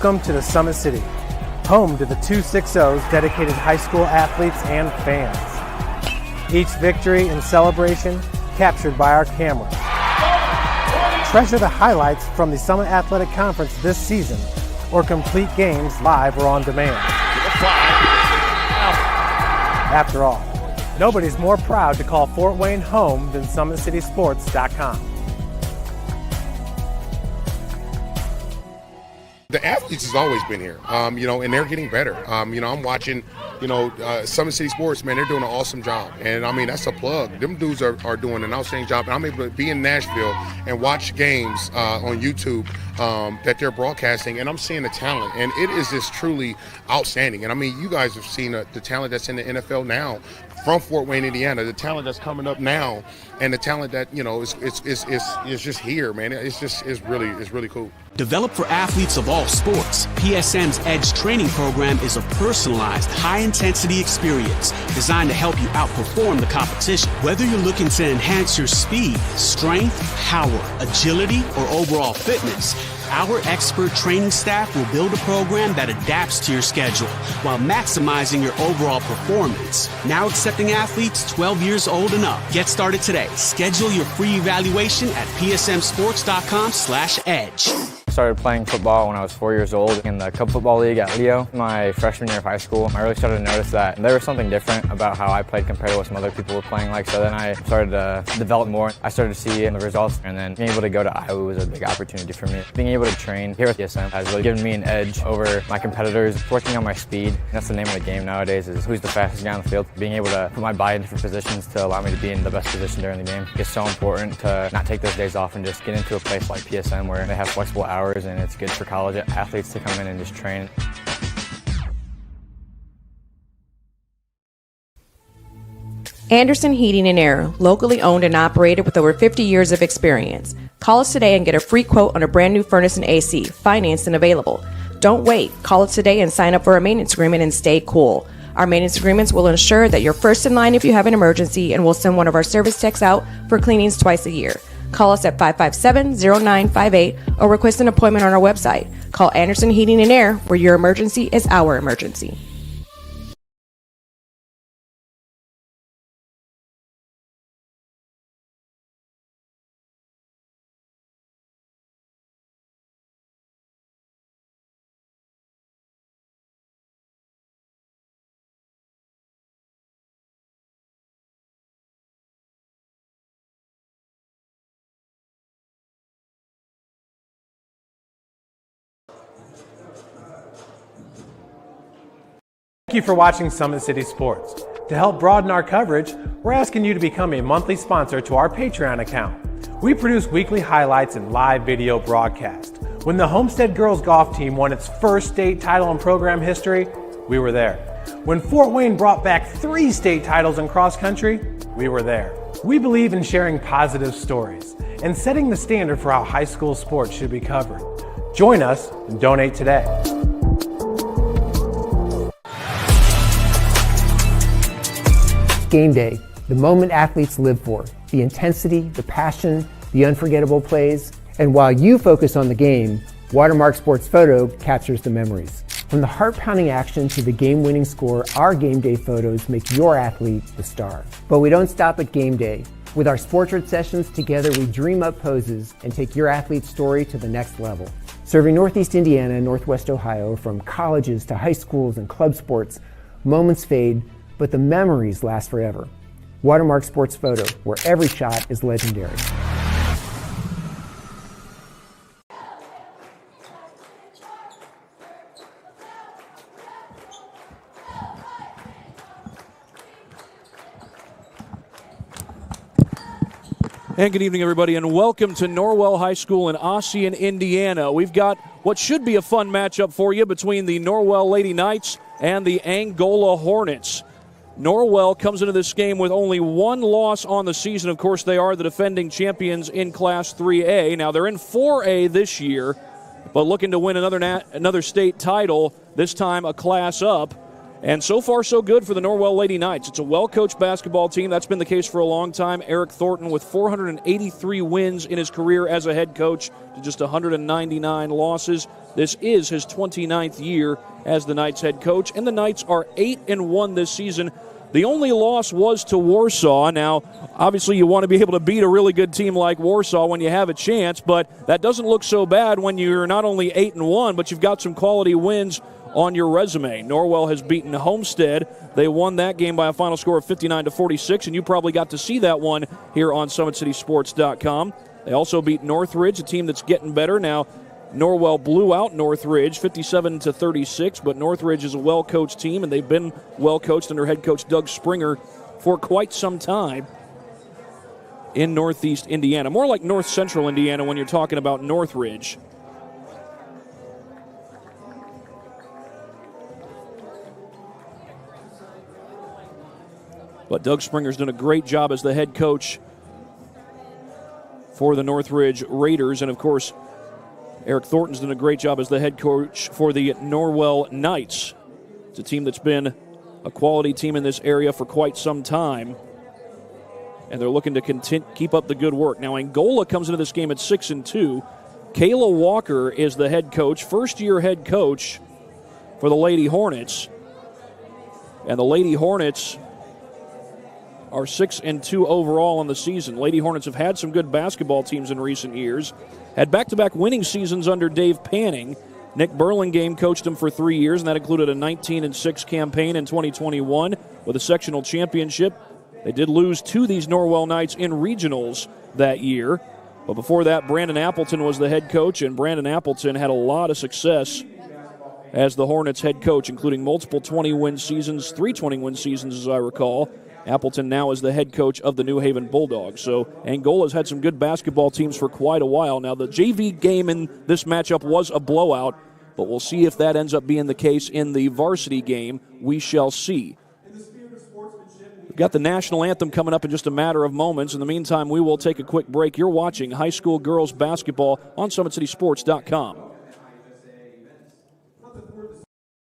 Welcome to the Summit City, home to the 260's dedicated high school athletes and fans. Each victory and celebration captured by our camera. Treasure the highlights from the Summit Athletic Conference this season, or complete games live or on demand. After all, nobody's more proud to call Fort Wayne home than SummitCitySports.com. The athletes has always been here, and they're getting better. I'm watching, Summit City Sports, man, they're doing an awesome job. And, that's a plug. Them dudes are doing an outstanding job. And I'm able to be in Nashville and watch games on YouTube that they're broadcasting, and I'm seeing the talent. And it is just truly outstanding. And, you guys have seen the talent that's in the NFL now from Fort Wayne, Indiana, the talent that's coming up now, and the talent that, is just here, man. It's really cool. Developed for athletes of all sports, PSM's Edge training program is a personalized, high-intensity experience designed to help you outperform the competition. Whether you're looking to enhance your speed, strength, power, agility, or overall fitness, our expert training staff will build a program that adapts to your schedule while maximizing your overall performance. Now accepting athletes 12 years old and up. Get started today. Schedule your free evaluation at psmsports.com/edge. I started playing football when I was 4 years old in the Cub Football League at Leo. My freshman year of high school, I really started to notice that there was something different about how I played compared to what some other people were playing like. So then I started to develop more. I started to see the results, and then being able to go to Iowa was a big opportunity for me. Being able to train here at PSM has really given me an edge over my competitors. Working on my speed, that's the name of the game nowadays, is who's the fastest guy on the field. Being able to put my body in different positions to allow me to be in the best position during the game. It's so important to not take those days off and just get into a place like PSM where they have flexible hours, and it's good for college athletes to come in and just train. Anderson Heating and Air, locally owned and operated with over 50 years of experience. Call us today and get a free quote on a brand new furnace and AC, financed and available. Don't wait. Call us today and sign up for a maintenance agreement and stay cool. Our maintenance agreements will ensure that you're first in line if you have an emergency, and we'll send one of our service techs out for cleanings twice a year. Call us at 557-0958 or request an appointment on our website. Call Anderson Heating and Air, where your emergency is our emergency. Thank you for watching Summit City Sports. To help broaden our coverage, we're asking you to become a monthly sponsor to our Patreon account. We produce weekly highlights and live video broadcast. When the Homestead girls golf team won its first state title in program history, we were there. When Fort Wayne brought back 3 state titles in cross country, we were there. We believe in sharing positive stories and setting the standard for how high school sports should be covered. Join us and donate today. Game day, the moment athletes live for, the intensity, the passion, the unforgettable plays. And while you focus on the game, Watermark Sports Photo captures the memories. From the heart-pounding action to the game-winning score, our game day photos make your athlete the star. But we don't stop at game day. With our Sportrait sessions, together we dream up poses and take your athlete's story to the next level. Serving Northeast Indiana and Northwest Ohio, from colleges to high schools and club sports, moments fade, but the memories last forever. Watermark Sports Photo, where every shot is legendary. And good evening, everybody, and welcome to Norwell High School in Ossian, Indiana. We've got what should be a fun matchup for you between the Norwell Lady Knights and the Angola Hornets. Norwell comes into this game with only 1 loss on the season. Of course, they are the defending champions in Class 3A. Now, they're in 4A this year, but looking to win another state title, this time a class up. And so far, so good for the Norwell Lady Knights. It's a well-coached basketball team. That's been the case for a long time. Eric Thornton with 483 wins in his career as a head coach to just 199 losses. This is his 29th year as the Knights head coach, and the Knights are 8-1 this season. The only loss was to Warsaw. Now, obviously you want to be able to beat a really good team like Warsaw when you have a chance, but that doesn't look so bad when you're not only 8-1, but you've got some quality wins on your resume. Norwell has beaten Homestead. They won that game by a final score of 59-46, and you probably got to see that one here on SummitCitySports.com. They also beat Northridge, a team that's getting better now. Norwell blew out Northridge 57-36, but Northridge is a well-coached team, and they've been well-coached under head coach Doug Springer for quite some time in Northeast Indiana. More like North Central Indiana when you're talking about Northridge. But Doug Springer's done a great job as the head coach for the Northridge Raiders. And, of course, Eric Thornton's done a great job as the head coach for the Norwell Knights. It's a team that's been a quality team in this area for quite some time. And they're looking to keep up the good work. Now, Angola comes into this game at 6-2. Kayla Walker is the head coach, first-year head coach for the Lady Hornets. And the Lady Hornets are 6-2 overall on the season. Lady Hornets have had some good basketball teams in recent years. Had back-to-back winning seasons under Dave Panning. Nick Burlingame coached them for 3 years, and that included a 19-6 campaign in 2021 with a sectional championship. They did lose to these Norwell Knights in regionals that year. But before that, Brandon Appleton was the head coach, and Brandon Appleton had a lot of success as the Hornets head coach, including multiple 20-win seasons, 3 20-win seasons as I recall. Appleton now is the head coach of the New Haven Bulldogs. So Angola's had some good basketball teams for quite a while. Now, the JV game in this matchup was a blowout, but we'll see if that ends up being the case in the varsity game. We shall see. We've got the national anthem coming up in just a matter of moments. In the meantime, we will take a quick break. You're watching high school girls basketball on SummitCitySports.com.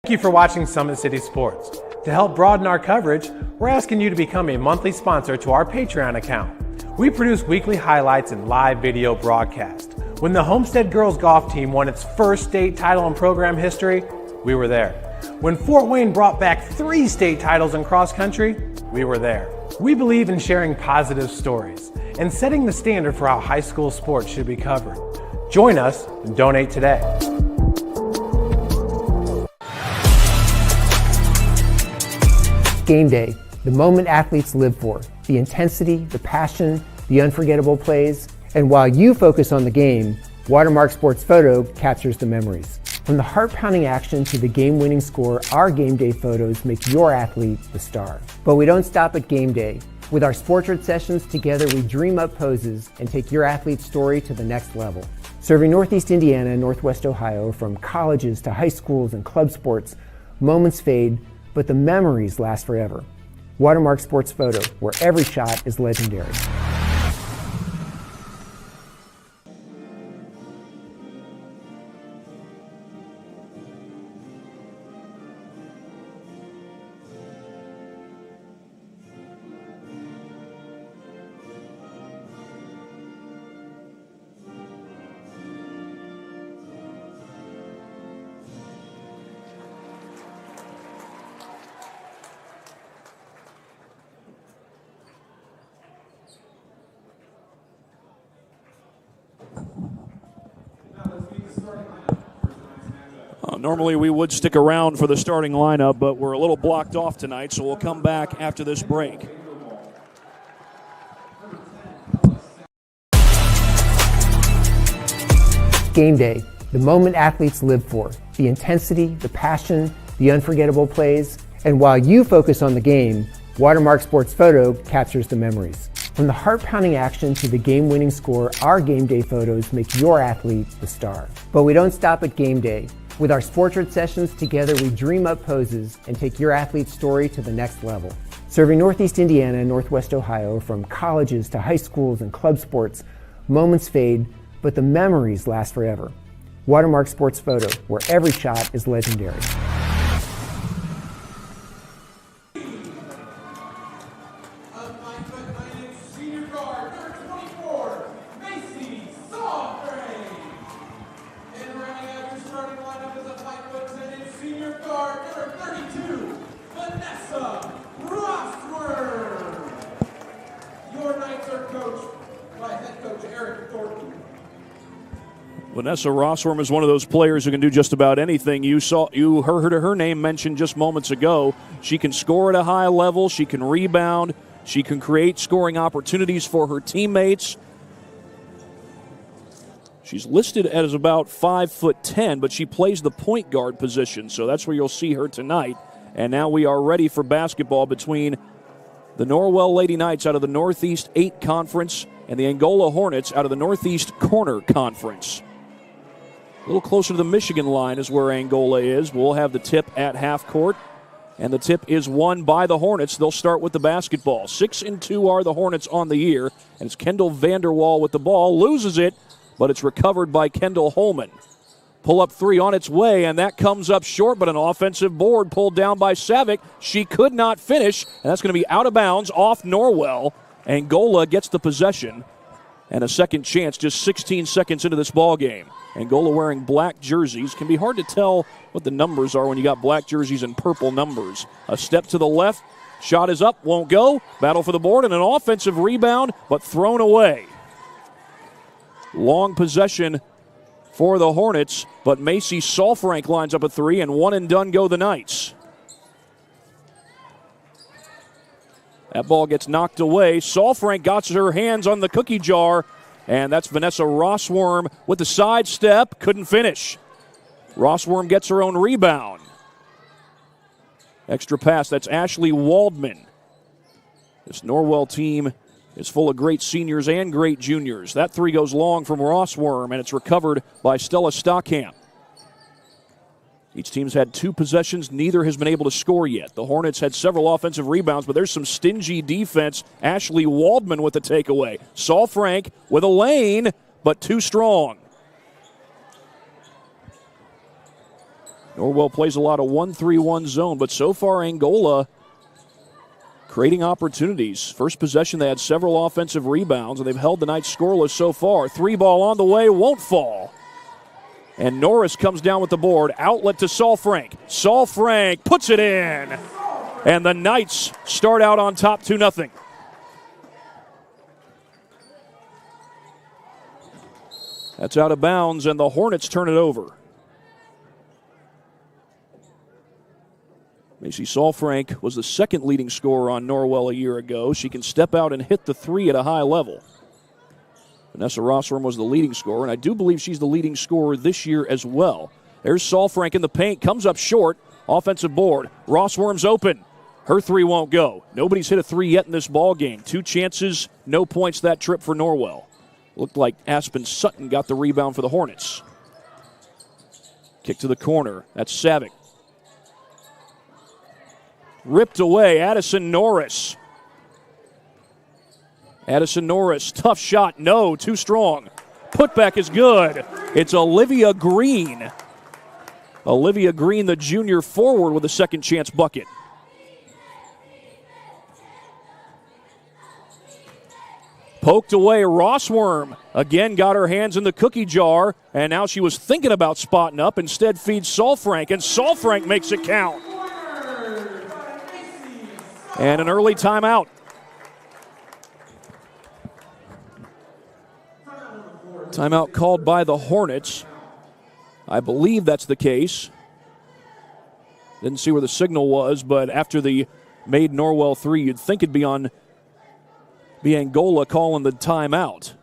Thank you for watching Summit City Sports. To help broaden our coverage, we're asking you to become a monthly sponsor to our Patreon account. We produce weekly highlights and live video broadcast. When the Homestead girls golf team won its first state title in program history, we were there. When Fort Wayne brought back 3 state titles in cross country, we were there. We believe in sharing positive stories and setting the standard for how high school sports should be covered. Join us and donate today. Game day, the moment athletes live for, the intensity, the passion, the unforgettable plays, and while you focus on the game, Watermark Sports Photo captures the memories. From the heart-pounding action to the game-winning score, our game day photos make your athlete the star. But we don't stop at game day. With our Sportrait sessions, together we dream up poses and take your athlete's story to the next level. Serving Northeast Indiana and Northwest Ohio, from colleges to high schools and club sports, moments fade, but the memories last forever. Watermark Sports Photo, where every shot is legendary. Normally we would stick around for the starting lineup, but we're a little blocked off tonight, so we'll come back after this break. Game day, the moment athletes live for, the intensity, the passion, the unforgettable plays, and while you focus on the game, Watermark Sports Photo captures the memories. From the heart-pounding action to the game-winning score, our game day photos make your athlete the star. But we don't stop at game day. With our Sportrait sessions, together we dream up poses and take your athlete's story to the next level. Serving Northeast Indiana and Northwest Ohio, from colleges to high schools and club sports, moments fade, but the memories last forever. Watermark Sports Photo, where every shot is legendary. Vanessa Rossworm is one of those players who can do just about anything. You heard her name mentioned just moments ago. She can score at a high level. She can rebound. She can create scoring opportunities for her teammates. She's listed as about 5'10", but she plays the point guard position, so that's where you'll see her tonight. And now we are ready for basketball between the Norwell Lady Knights out of the Northeast 8 Conference and the Angola Hornets out of the Northeast Corner Conference. A little closer to the Michigan line is where Angola is. We'll have the tip at half court, and the tip is won by the Hornets. They'll start with the basketball. 6-2 are the Hornets on the year, and it's Kendall Vanderwall with the ball. Loses it, but it's recovered by Kendall Holman. Pull-up three on its way, and that comes up short, but an offensive board pulled down by Savick. She could not finish, and that's going to be out of bounds off Norwell. Angola gets the possession and a second chance just 16 seconds into this ball game. Angola wearing black jerseys. Can be hard to tell what the numbers are when you got black jerseys and purple numbers. A step to the left. Shot is up, won't go. Battle for the board and an offensive rebound, but thrown away. Long possession for the Hornets, but Macy Salfrank lines up a three, and one and done go the Knights. That ball gets knocked away. Salfrank got her hands on the cookie jar, and that's Vanessa Rossworm with the sidestep. Couldn't finish. Rossworm gets her own rebound. Extra pass, that's Ashley Waldman. This Norwell team is full of great seniors and great juniors. That three goes long from Rossworm, and it's recovered by Stella Stockham. Each team's had 2 possessions. Neither has been able to score yet. The Hornets had several offensive rebounds, but there's some stingy defense. Ashley Waldman with the takeaway. Salfrank with a lane, but too strong. Norwell plays a lot of 1-3-1 zone, but so far Angola creating opportunities. First possession, they had several offensive rebounds, and they've held the Knights scoreless so far. 3 ball on the way, won't fall. And Norris comes down with the board. Outlet to Salfrank. Salfrank puts it in. And the Knights start out on top 2-0. That's out of bounds, and the Hornets turn it over. Macy Salfrank was the second leading scorer on Norwell a year ago. She can step out and hit the three at a high level. Vanessa Rossworm was the leading scorer, and I do believe she's the leading scorer this year as well. There's Salfrank in the paint, comes up short. Offensive board. Rossworm's open. Her three won't go. Nobody's hit a three yet in this ball game. 2 chances, no points that trip for Norwell. Looked like Aspen Sutton got the rebound for the Hornets. Kick to the corner. That's Savick. Ripped away, Addison Norris. Addison Norris, tough shot, no, too strong. Putback is good. It's Olivia Green. Olivia Green, the junior forward, with a second chance bucket. Poked away, Rossworm again got her hands in the cookie jar, and now she was thinking about spotting up, instead feeds Salfrank, and Salfrank makes it count. And an early timeout. Timeout called by the Hornets. I believe that's the case. Didn't see where the signal was, but after the made Norwell three, you'd think it'd be on Angola calling the timeout.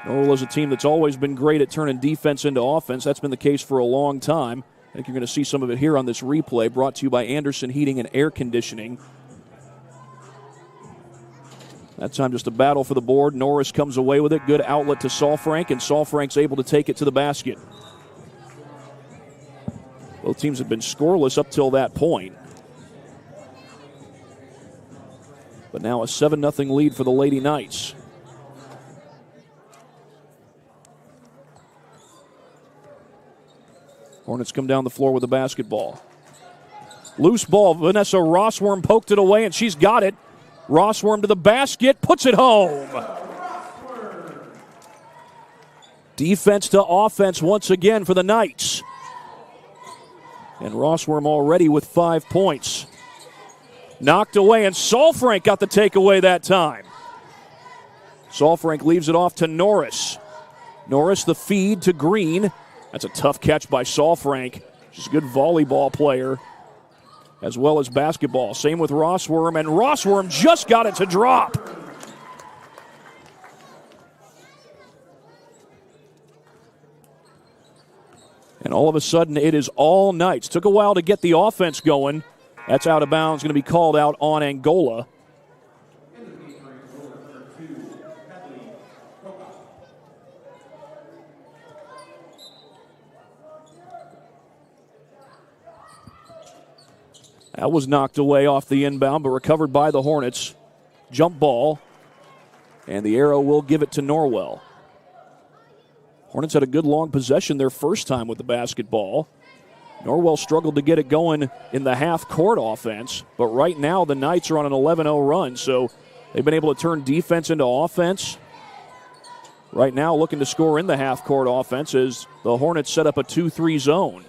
Norwell is a team that's always been great at turning defense into offense. That's been the case for a long time. I think you're going to see some of it here on this replay, brought to you by Anderson Heating and Air Conditioning. That time just a battle for the board. Norris comes away with it. Good outlet to Salfrank, and Salfrank's able to take it to the basket. Both teams have been scoreless up till that point. But now a 7-0 lead for the Lady Knights. Hornets come down the floor with the basketball. Loose ball. Vanessa Rossworm poked it away, and she's got it. Rossworm to the basket, puts it home. Defense to offense once again for the Knights. And Rossworm already with 5 points. Knocked away, and Salfrank got the takeaway that time. Salfrank leaves it off to Norris. Norris, the feed to Green. That's a tough catch by Salfrank. She's a good volleyball player as well as basketball. Same with Rossworm, and Rossworm just got it to drop. And all of a sudden, it is all Knights. Took a while to get the offense going. That's out of bounds, going to be called out on Angola. That was knocked away off the inbound, but recovered by the Hornets. Jump ball, and the arrow will give it to Norwell. Hornets had a good long possession their first time with the basketball. Norwell struggled to get it going in the half-court offense, but right now the Knights are on an 11-0 run, so they've been able to turn defense into offense. Right now looking to score in the half-court offense as the Hornets set up a 2-3 zone.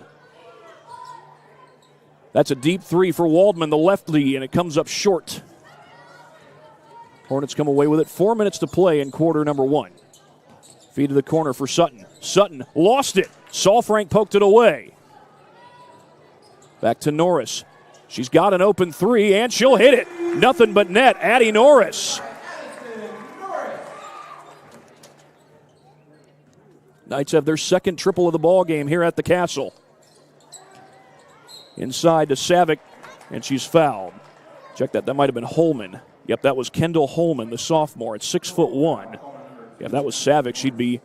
That's a deep three for Waldman, the lefty, and it comes up short. Hornets come away with it. 4 minutes to play in quarter number one. Feed to the corner for Sutton. Sutton lost it. Salfrank poked it away. Back to Norris. She's got an open three, and she'll hit it. Nothing but net. Addie Norris. Knights have their second triple of the ball game here at the Castle. Inside to Savick, and she's fouled. Check that. That might have been Holman. Yep, that was Kendall Holman, the sophomore, at 6'1". Yeah, if that was Savick, she'd be.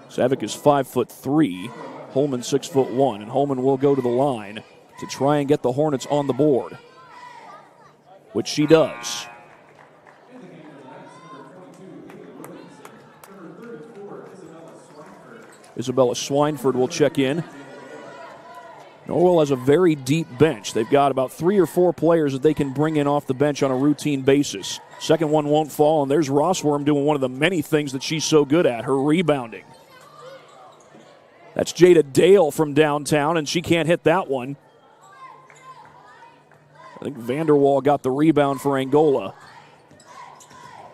Savick is 5'3". Holman 6'1", and Holman will go to the line to try and get the Hornets on the board, which she does. Isabella Swineford will check in. Norwell has a very deep bench. They've got about 3 or 4 players that they can bring in off the bench on a routine basis. Second one won't fall, and there's Rossworm doing one of the many things that she's so good at, her rebounding. That's Jada Dale from downtown, and she can't hit that one. I think Vanderwall got the rebound for Angola.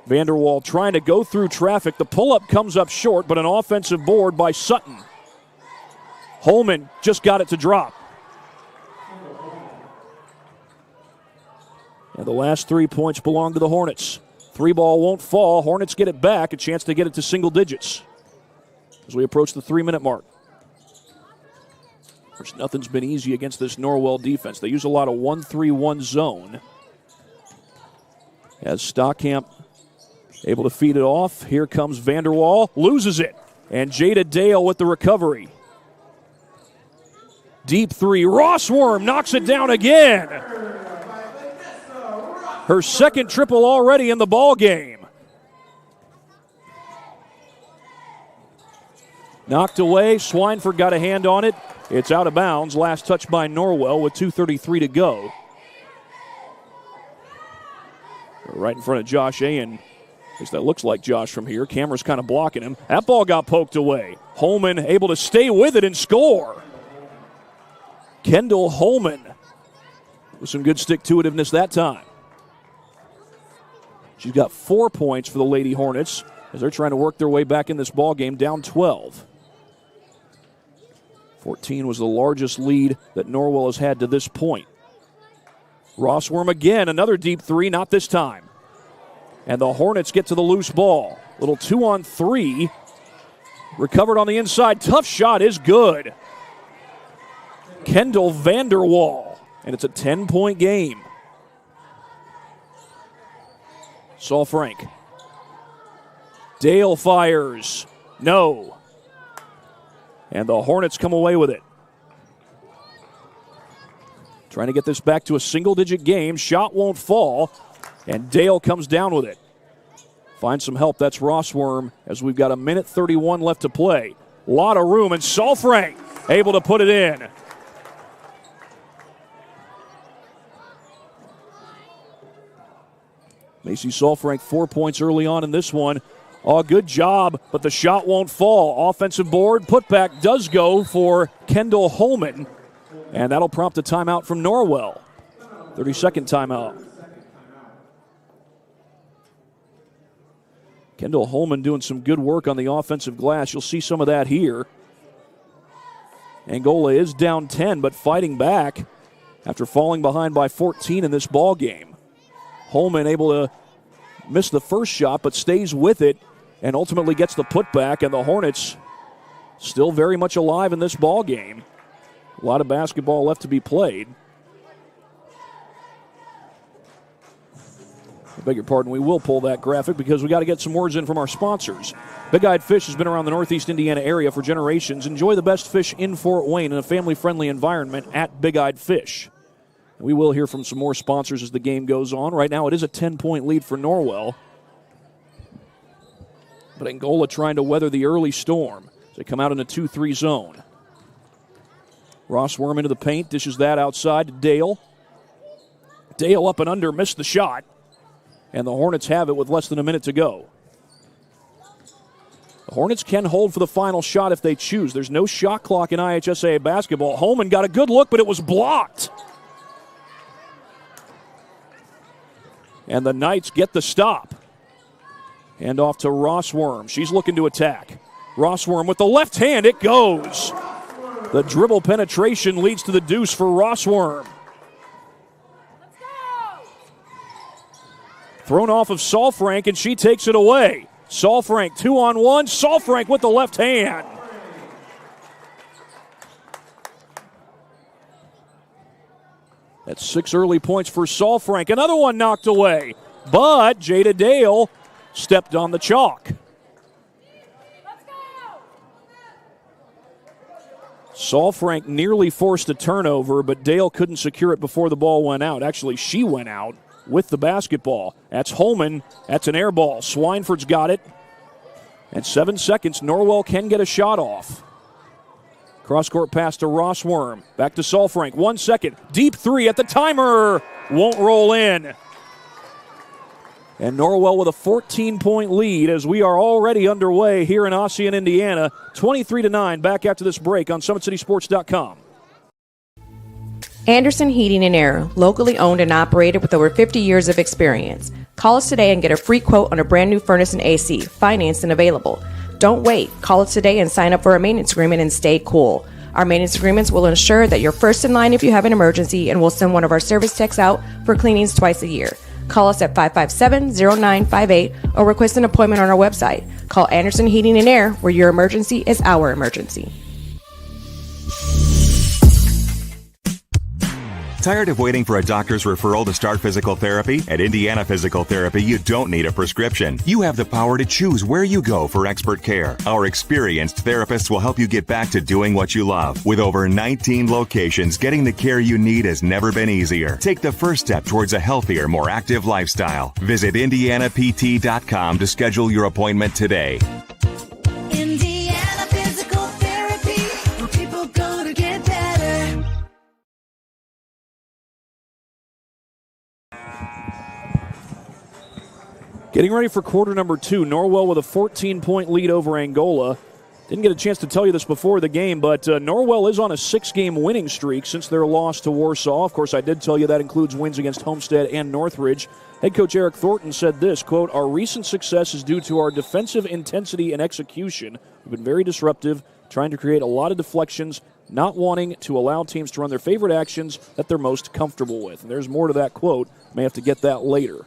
Vanderwall trying to go through traffic. The pull-up comes up short, but an offensive board by Sutton. Holman just got it to drop. And the last 3 points belong to the Hornets. 3 ball won't fall. Hornets get it back, a chance to get it to single digits as we approach the 3-minute mark. Of course, nothing's been easy against this Norwell defense. They use a lot of 1-3-1 zone. As Stockamp able to feed it off. Here comes Vanderwall, loses it. And Jada Dale with the recovery. Deep three, Rossworm knocks it down again. Her second triple already in the ball game. Knocked away, Swineford got a hand on it. It's out of bounds, last touch by Norwell with 2:33 to go. Right in front of Josh Ayen. At least that looks like Josh from here. Camera's kind of blocking him. That ball got poked away. Holman able to stay with it and score. Kendall Holman with some good stick-to-itiveness that time. She's got 4 points for the Lady Hornets as they're trying to work their way back in this ball game, down 12. 14 was the largest lead that Norwell has had to this point. Rossworm again, another deep three, not this time. And the Hornets get to the loose ball. Little 2-on-3. Recovered on the inside. Tough shot is good. Kendall Vanderwall. And it's a 10-point game. Salfrank. Dale fires. No. And the Hornets come away with it. Trying to get this back to a single-digit game. Shot won't fall. And Dale comes down with it. Find some help. That's Rossworm as we've got 1:31 left to play. A lot of room, and Salfrank able to put it in. Macy Salfrank 4 points early on in this one. Oh, good job, but the shot won't fall. Offensive board, putback does go for Kendall Holman, and that'll prompt a timeout from Norwell. 30-second timeout. Kendall Holman doing some good work on the offensive glass. You'll see some of that here. Angola is down 10, but fighting back after falling behind by 14 in this ball game. Holman able to miss the first shot, but stays with it and ultimately gets the putback, and the Hornets still very much alive in this ball game. A lot of basketball left to be played. I beg your pardon, we will pull that graphic because we got to get some words in from our sponsors. Big Eyed Fish has been around the Northeast Indiana area for generations. Enjoy the best fish in Fort Wayne in a family-friendly environment at Big Eyed Fish. We will hear from some more sponsors as the game goes on. Right now it is a 10-point lead for Norwell. But Angola trying to weather the early storm as they come out in a 2-3 zone. Ross Worm into the paint, dishes that outside to Dale. Dale up and under, missed the shot. And the Hornets have it with less than a minute to go. The Hornets can hold for the final shot if they choose. There's no shot clock in IHSAA basketball. Holman got a good look, but it was blocked. And the Knights get the stop. Hand off to Ross Worm. She's looking to attack. Ross Worm with the left hand. It goes. The dribble penetration leads to the deuce for Ross Worm. Thrown off of Salfrank, and she takes it away. Salfrank 2-on-1. Salfrank with the left hand. That's 6 early points for Salfrank. Another one knocked away. But Jada Dale stepped on the chalk. Salfrank nearly forced a turnover, but Dale couldn't secure it before the ball went out. Actually, she went out with the basketball. That's Holman. That's an air ball. Swineford's got it. And 7 seconds, Norwell can get a shot off. Cross-court pass to Ross Worm. Back to Salfrank. 1 second. Deep three at the timer. Won't roll in. And Norwell with a 14-point lead as we are already underway here in Ossian, Indiana. 23-9. Back after this break on SummitCitySports.com. Anderson Heating and Air, locally owned and operated with over 50 years of experience. Call us today and get a free quote on a brand new furnace and AC, financed and available. Don't wait. Call us today and sign up for a maintenance agreement and stay cool. Our maintenance agreements will ensure that you're first in line if you have an emergency, and we'll send one of our service techs out for cleanings twice a year. Call us at 557-0958 or request an appointment on our website. Call Anderson Heating and Air, where your emergency is our emergency. Tired of waiting for a doctor's referral to start physical therapy? At Indiana Physical Therapy, you don't need a prescription. You have the power to choose where you go for expert care. Our experienced therapists will help you get back to doing what you love. With over 19 locations, getting the care you need has never been easier. Take the first step towards a healthier, more active lifestyle. Visit IndianaPT.com to schedule your appointment today. Indiana Physical Therapy, where people go to get better. Getting ready for quarter number 2. Norwell with a 14-point lead over Angola. Didn't get a chance to tell you this before the game, but Norwell is on a 6-game winning streak since their loss to Warsaw. Of course, I did tell you that includes wins against Homestead and Northridge. Head coach Eric Thornton said this, quote, "Our recent success is due to our defensive intensity and execution. We've been very disruptive, trying to create a lot of deflections, not wanting to allow teams to run their favorite actions that they're most comfortable with." And there's more to that quote. May have to get that later.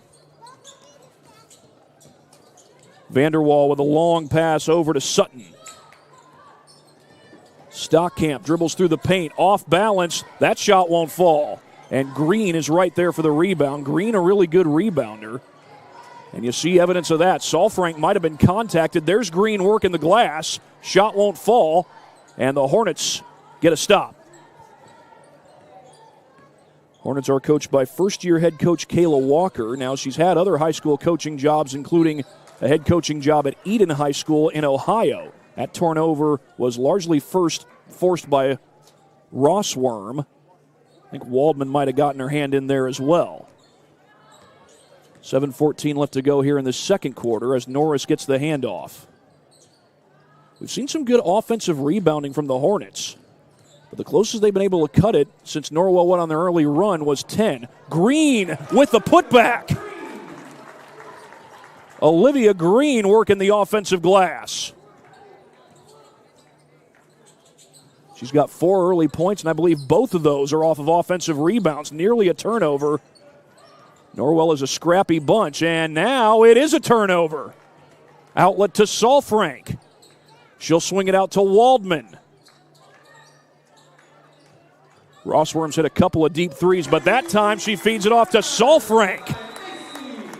Vanderwall with a long pass over to Sutton. Stockamp dribbles through the paint, off balance. That shot won't fall. And Green is right there for the rebound. Green, a really good rebounder. And you see evidence of that. Salfrank might have been contacted. There's Green working the glass. Shot won't fall. And the Hornets get a stop. Hornets are coached by first-year head coach Kayla Walker. Now, she's had other high school coaching jobs, including a head coaching job at Eden High School in Ohio. That turnover was largely forced by Ross Worm. I think Waldman might have gotten her hand in there as well. 7:14 left to go here in the second quarter as Norris gets the handoff. We've seen some good offensive rebounding from the Hornets, but the closest they've been able to cut it since Norwell went on their early run was 10. Green with the putback. Olivia Green working the offensive glass. She's got 4 early points, and I believe both of those are off of offensive rebounds, nearly a turnover. Norwell is a scrappy bunch, and now it is a turnover. Outlet to Solfrank. She'll swing it out to Waldman. Rossworm's hit a couple of deep threes, but that time she feeds it off to Solfrank.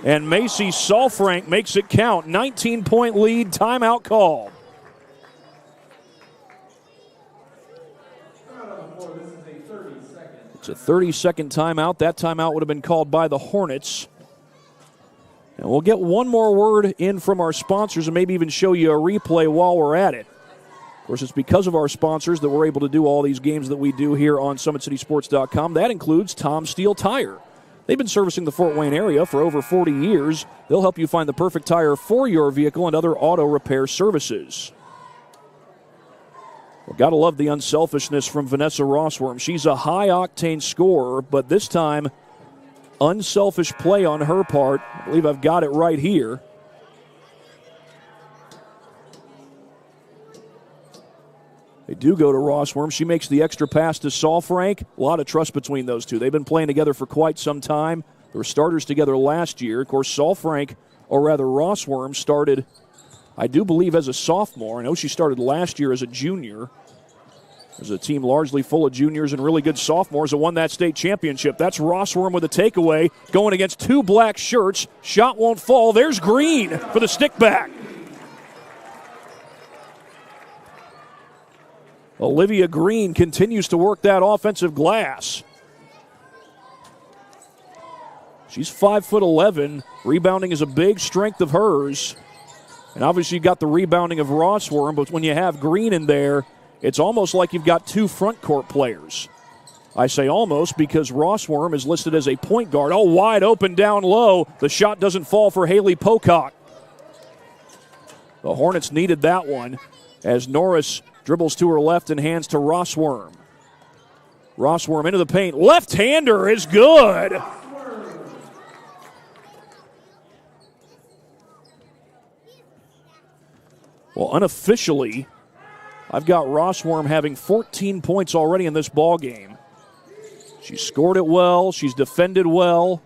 And Macy Solfrank makes it count. 19-point lead, timeout called. It's a 30-second timeout. That timeout would have been called by the Hornets. And we'll get one more word in from our sponsors and maybe even show you a replay while we're at it. Of course, it's because of our sponsors that we're able to do all these games that we do here on SummitCitySports.com. That includes Tom Steel Tire. They've been servicing the Fort Wayne area for over 40 years. They'll help you find the perfect tire for your vehicle and other auto repair services. Well, gotta love the unselfishness from Vanessa Rossworm. She's a high-octane scorer, but this time, unselfish play on her part. I believe I've got it right here. They do go to Rossworm. She makes the extra pass to Solfrank. A lot of trust between those two. They've been playing together for quite some time. They were starters together last year. Of course, Solfrank, or rather Rossworm, started, I do believe, as a sophomore. I know she started last year as a junior. There's a team largely full of juniors and really good sophomores that won that state championship. That's Rossworm with a takeaway, going against 2 black shirts. Shot won't fall. There's Green for the stick back. Olivia Green continues to work that offensive glass. She's 5'11". Rebounding is a big strength of hers. And obviously you've got the rebounding of Rossworm, but when you have Green in there, it's almost like you've got 2 front court players. I say almost because Rossworm is listed as a point guard. Oh, wide open down low. The shot doesn't fall for Haley Pocock. The Hornets needed that one as Norris dribbles to her left and hands to Rossworm. Rossworm into the paint. Left-hander is good. Well, unofficially, I've got Rossworm having 14 points already in this ball game. She's scored it well. She's defended well.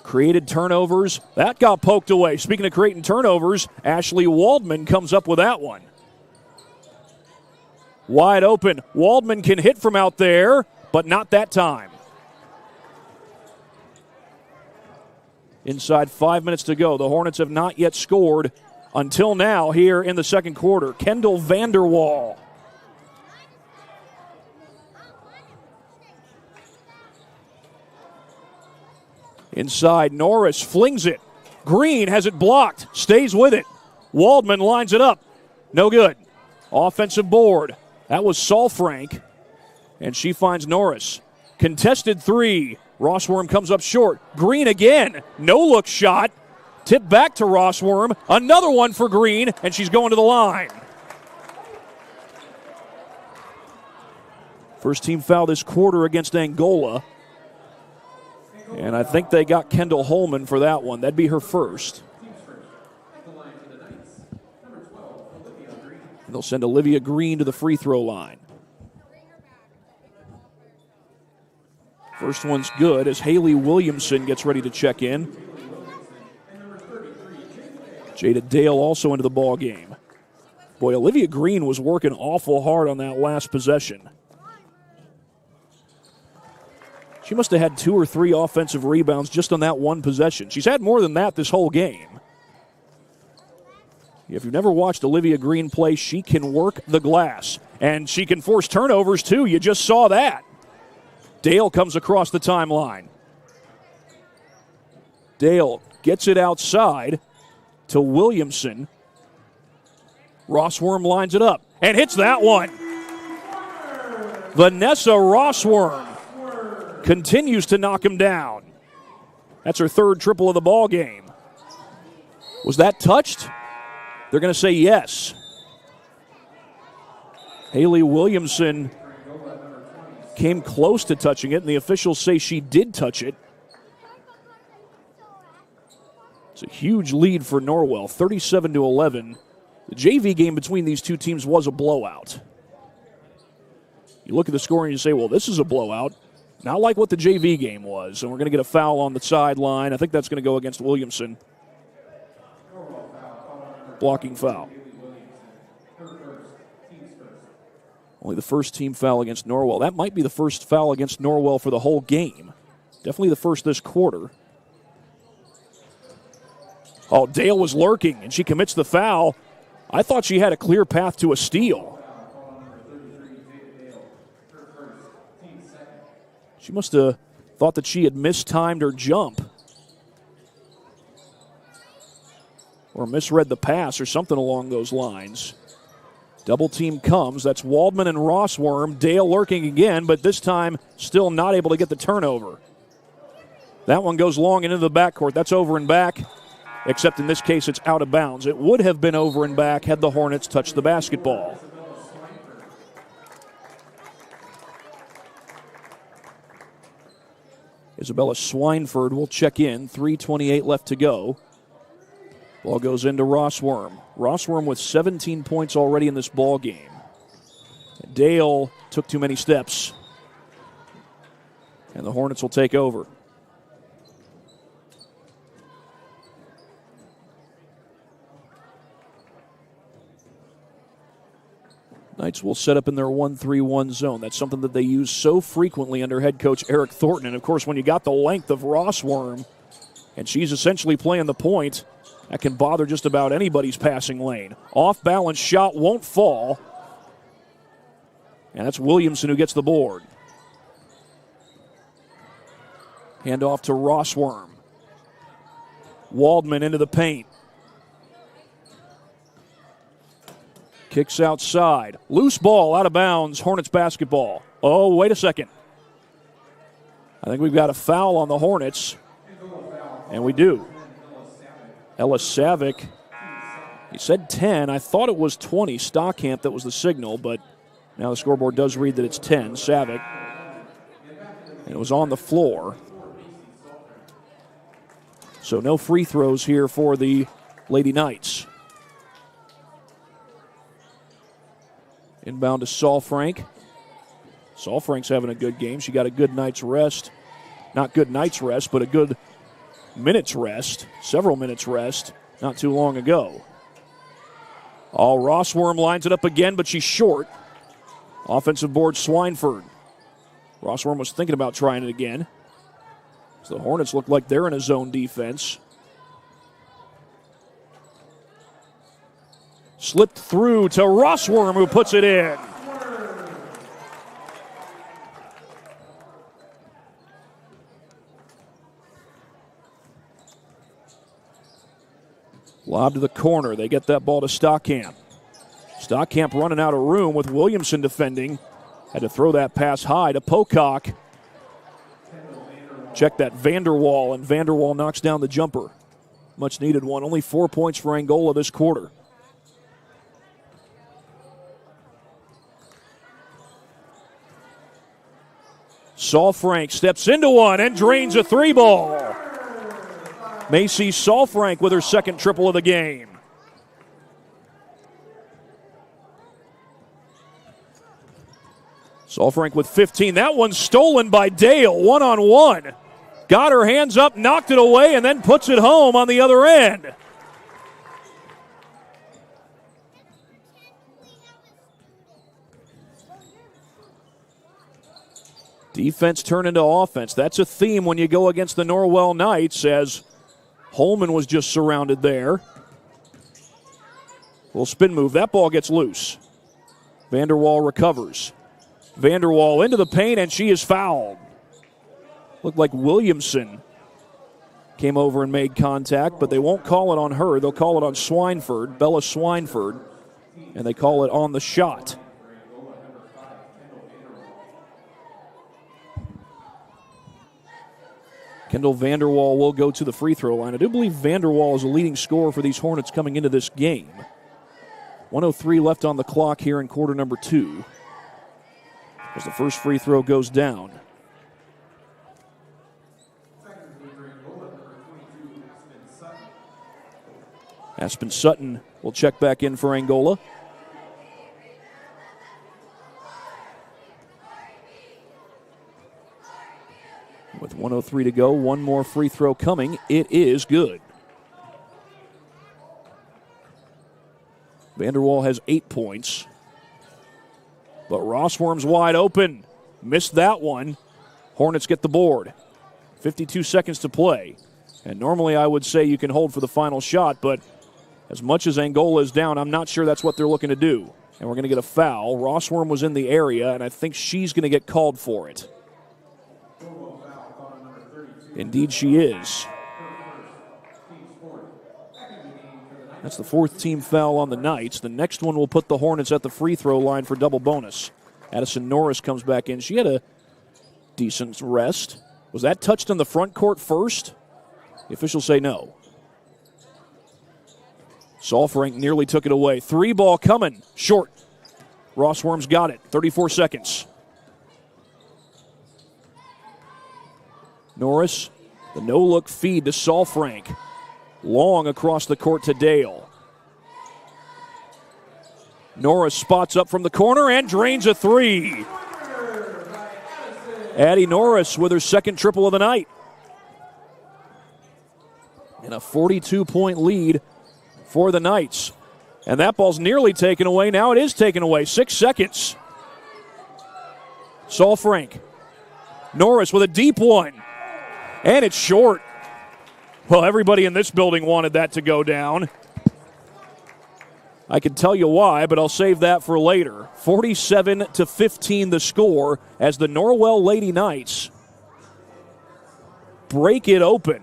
Created turnovers. That got poked away. Speaking of creating turnovers, Ashley Waldman comes up with that one. Wide open. Waldman can hit from out there, but not that time. Inside 5 minutes to go. The Hornets have not yet scored until now here in the second quarter. Kendall Vanderwall. Inside, Norris flings it. Green has it blocked, stays with it. Waldman lines it up. No good. Offensive board. That was Solfrank, and she finds Norris. Contested 3. Rossworm comes up short. Green again. No-look shot. Tip back to Rossworm. Another one for Green, and she's going to the line. First team foul this quarter against Angola. And I think they got Kendall Holman for that one. That'd be her first. They'll send Olivia Green to the free throw line. First one's good as Haley Williamson gets ready to check in. Jada Dale also into the ball game. Boy, Olivia Green was working awful hard on that last possession. She must have had 2 or 3 offensive rebounds just on that one possession. She's had more than that this whole game. If you've never watched Olivia Green play, she can work the glass. And she can force turnovers, too. You just saw that. Dale comes across the timeline. Dale gets it outside to Williamson. Rossworm lines it up and hits that one. Vanessa Rossworm continues to knock him down. That's her 3rd triple of the ball game. Was that touched? They're going to say yes. Haley Williamson came close to touching it, and the officials say she did touch it. It's a huge lead for Norwell, 37-11. The JV game between these two teams was a blowout. You look at the score and you say, well, this is a blowout. Not like what the JV game was. And we're going to get a foul on the sideline. I think that's going to go against Williamson. Blocking foul. Only the first team foul against Norwell. That might be the first foul against Norwell for the whole game. Definitely the first this quarter. Oh, Dale was lurking, and she commits the foul. I thought she had a clear path to a steal. She must have thought that she had mistimed her jump. Or misread the pass or something along those lines. Double team comes. That's Waldman and Rossworm. Dale lurking again, but this time still not able to get the turnover. That one goes long and into the backcourt. That's over and back, except in this case it's out of bounds. It would have been over and back had the Hornets touched the basketball. Isabella Swineford will check in. 3:28 left to go. Ball goes into Rossworm. Rossworm with 17 points already in this ball game. Dale took too many steps. And the Hornets will take over. Knights will set up in their 1-3-1 zone. That's something that they use so frequently under head coach Eric Thornton. And, of course, when you got the length of Rossworm, and she's essentially playing the point, that can bother just about anybody's passing lane. Off-balance shot won't fall. And that's Williamson who gets the board. Hand off to Rossworm. Waldman into the paint. Kicks outside. Loose ball out of bounds. Hornets basketball. Oh, wait a second. I think we've got a foul on the Hornets. And we do. Ellis Savick. He said 10. I thought it was 20. Stockamp, that was the signal, but now the scoreboard does read that it's 10. Savick. And it was on the floor. So no free throws here for the Lady Knights. Inbound to Saul Frank. Saul Frank's having a good game. She got a good night's rest. Not good night's rest, but a good minutes rest. Several minutes rest not too long ago. Oh, Rossworm lines it up again, but she's short. Offensive board, Swineford. Rossworm was thinking about trying it again. So the Hornets look like they're in a zone defense. Slipped through to Rossworm, who puts it in. Lob to the corner. They get that ball to Stockamp. Stockamp running out of room with Williamson defending. Had to throw that pass high to Pocock. Check that Vanderwall, and Vanderwall knocks down the jumper. Much needed one. Only 4 points for Angola this quarter. Saul Frank steps into one and drains a three ball. Macy Saul Frank with her second triple of the game. Saul Frank with 15. That one's stolen by Dale, one-on-one. Got her hands up, knocked it away, and then puts it home on the other end. Defense turned into offense. That's a theme when you go against the Norwell Knights, as Holman was just surrounded there. Little spin move. That ball gets loose. Vanderwall recovers. Vanderwall into the paint, and she is fouled. Looked like Williamson came over and made contact, but they won't call it on her. They'll call it on Swineford, Bella Swineford, and they call it on the shot. Kendall Vanderwall will go to the free throw line. I do believe Vanderwall is a leading scorer for these Hornets coming into this game. 1:03 left on the clock here in quarter number 2. As the first free throw goes down. Aspen Sutton will check back in for Angola. With 1:03 to go, one more free throw coming. It is good. Vanderwall has 8 points. But Rossworm's wide open. Missed that one. Hornets get the board. 52 seconds to play. And normally I would say you can hold for the final shot, but as much as Angola is down, I'm not sure that's what they're looking to do. And we're going to get a foul. Rossworm was in the area, and I think she's going to get called for it. Indeed she is. That's the 4th team foul on the Knights. The next one will put the Hornets at the free throw line for double bonus. Addison Norris comes back in. She had a decent rest. Was that touched on the front court first? The officials say no. Solfrank nearly took it away. 3 ball coming. Short. Rossworm's got it. 34 seconds. Norris, the no-look feed to Solfrank. Long across the court to Dale. Norris spots up from the corner and drains a 3. Addie Norris with her 2nd triple of the night. And a 42-point lead for the Knights. And that ball's nearly taken away. Now it is taken away. 6 seconds. Solfrank. Norris with a deep one. And it's short. Well, everybody in this building wanted that to go down. I can tell you why, but I'll save that for later. 47-15 the score as the Norwell Lady Knights break it open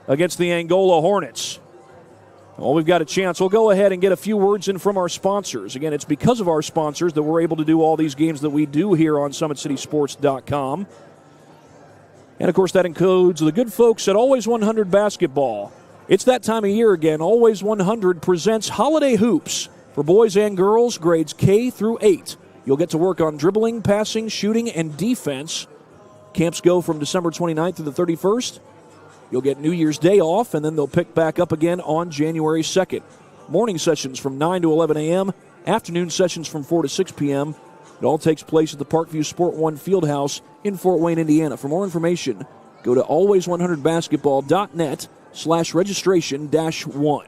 against the Angola Hornets. Well, we've got a chance. We'll go ahead and get a few words in from our sponsors. Again, it's because of our sponsors that we're able to do all these games that we do here on SummitCitySports.com. And, of course, that includes the good folks at Always 100 Basketball. It's that time of year again. Always 100 presents Holiday Hoops for boys and girls, grades K through 8. You'll get to work on dribbling, passing, shooting, and defense. Camps go from December 29th through the 31st. You'll get New Year's Day off, and then they'll pick back up again on January 2nd. Morning sessions from 9 to 11 a.m., afternoon sessions from 4 to 6 p.m., It all takes place at the Parkview Sport One Fieldhouse in Fort Wayne, Indiana. For more information, go to always100basketball.net/registration-1.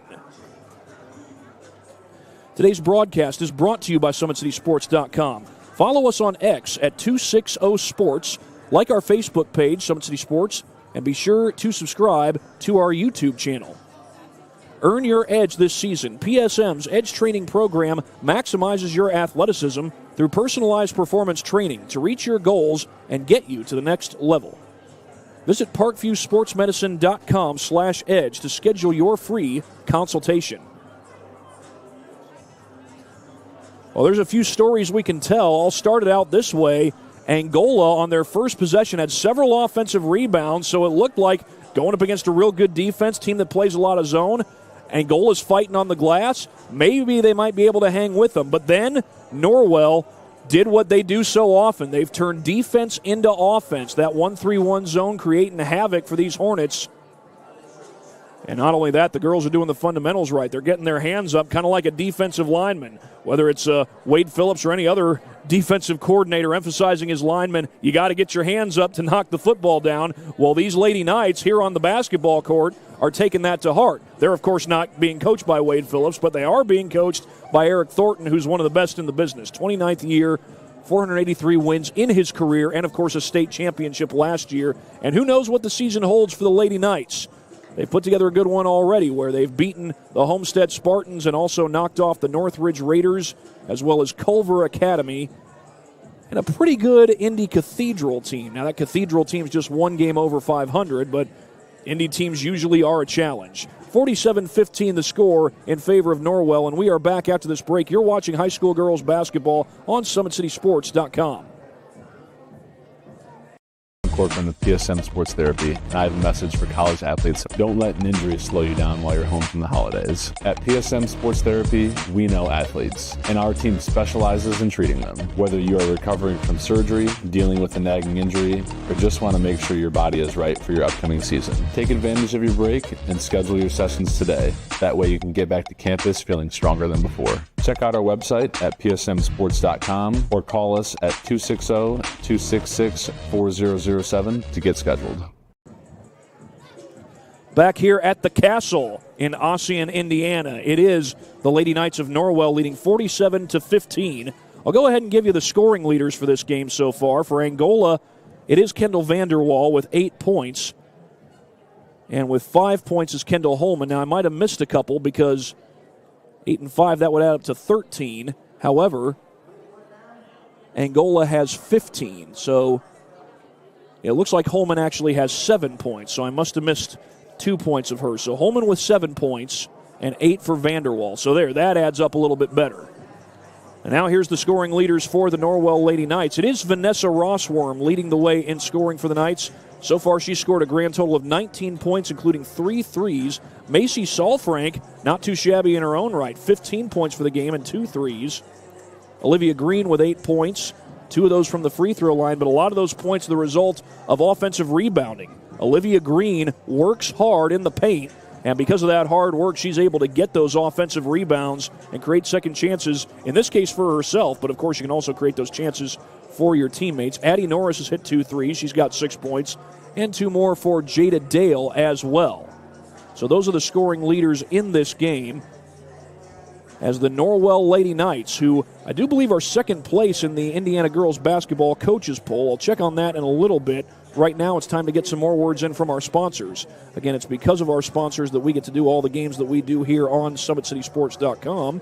Today's broadcast is brought to you by SummitCitySports.com. Follow us on X at 260sports, like our Facebook page, Summit City Sports, and be sure to subscribe to our YouTube channel. Earn your edge this season. PSM's Edge Training Program maximizes your athleticism through personalized performance training to reach your goals and get you to the next level. Visit parkviewsportsmedicine.com/edge to schedule your free consultation. Well, there's a few stories we can tell. I'll start it out this way. Angola, on their first possession, had several offensive rebounds, so it looked like going up against a real good defense, team that plays a lot of zone. Angola's fighting on the glass. Maybe they might be able to hang with them. But then Norwell did what they do so often. They've turned defense into offense. That 1-3-1 zone creating havoc for these Hornets. And not only that, the girls are doing the fundamentals right. They're getting their hands up kind of like a defensive lineman. Whether it's Wade Phillips or any other defensive coordinator emphasizing his linemen, you got to get your hands up to knock the football down. Well, these Lady Knights here on the basketball court are taking that to heart. They're, of course, not being coached by Wade Phillips, but they are being coached by Eric Thornton, who's one of the best in the business. 29th year, 483 wins in his career, and, of course, a state championship last year. And who knows what the season holds for the Lady Knights. They've put together a good one already where they've beaten the Homestead Spartans and also knocked off the Northridge Raiders as well as Culver Academy and a pretty good Indy Cathedral team. Now, that Cathedral team's just one game over 500, but Indy teams usually are a challenge. 47-15 the score in favor of Norwell, and we are back after this break. You're watching high school girls basketball on SummitCitySports.com. Corcoran with PSM Sports Therapy, and I have a message for college athletes. Don't let an injury slow you down while you're home from the holidays. At PSM Sports Therapy, we know athletes, and our team specializes in treating them. Whether you are recovering from surgery, dealing with a nagging injury, or just want to make sure your body is right for your upcoming season, take advantage of your break and schedule your sessions today. That way you can get back to campus feeling stronger than before. Check out our website at psmsports.com or call us at 260-266-4007 to get scheduled. Back here at the Castle in Ossian, Indiana, it is the Lady Knights of Norwell leading 47-15. I'll go ahead and give you the scoring leaders for this game so far. For Angola, it is Kendall Vanderwall with 8 points. And with 5 points is Kendall Holman. Now, I might have missed a couple because 8 and 5, that would add up to 13. However, Angola has 15. So it looks like Holman actually has 7 points. So I must have missed 2 points of hers. So Holman with 7 points and 8 for Vanderwall. So there, that adds up a little bit better. And now here's the scoring leaders for the Norwell Lady Knights. It is Vanessa Rossworm leading the way in scoring for the Knights. So far, she scored a grand total of 19 points, including 3 threes. Macy Salfrank, not too shabby in her own right, 15 points for the game and 2 threes. Olivia Green with 8 points, 2 of those from the free throw line, but a lot of those points are the result of offensive rebounding. Olivia Green works hard in the paint, and because of that hard work, she's able to get those offensive rebounds and create second chances, in this case for herself, but of course you can also create those chances for your teammates. Addie Norris has hit 2 threes. She's got 6 points, and 2 more for Jada Dale as well. So those are the scoring leaders in this game, as the Norwell Lady Knights, who I do believe are second place in the Indiana Girls Basketball Coaches Poll. I'll check on that in a little bit. Right now, it's time to get some more words in from our sponsors. Again, it's because of our sponsors that we get to do all the games that we do here on SummitCitySports.com.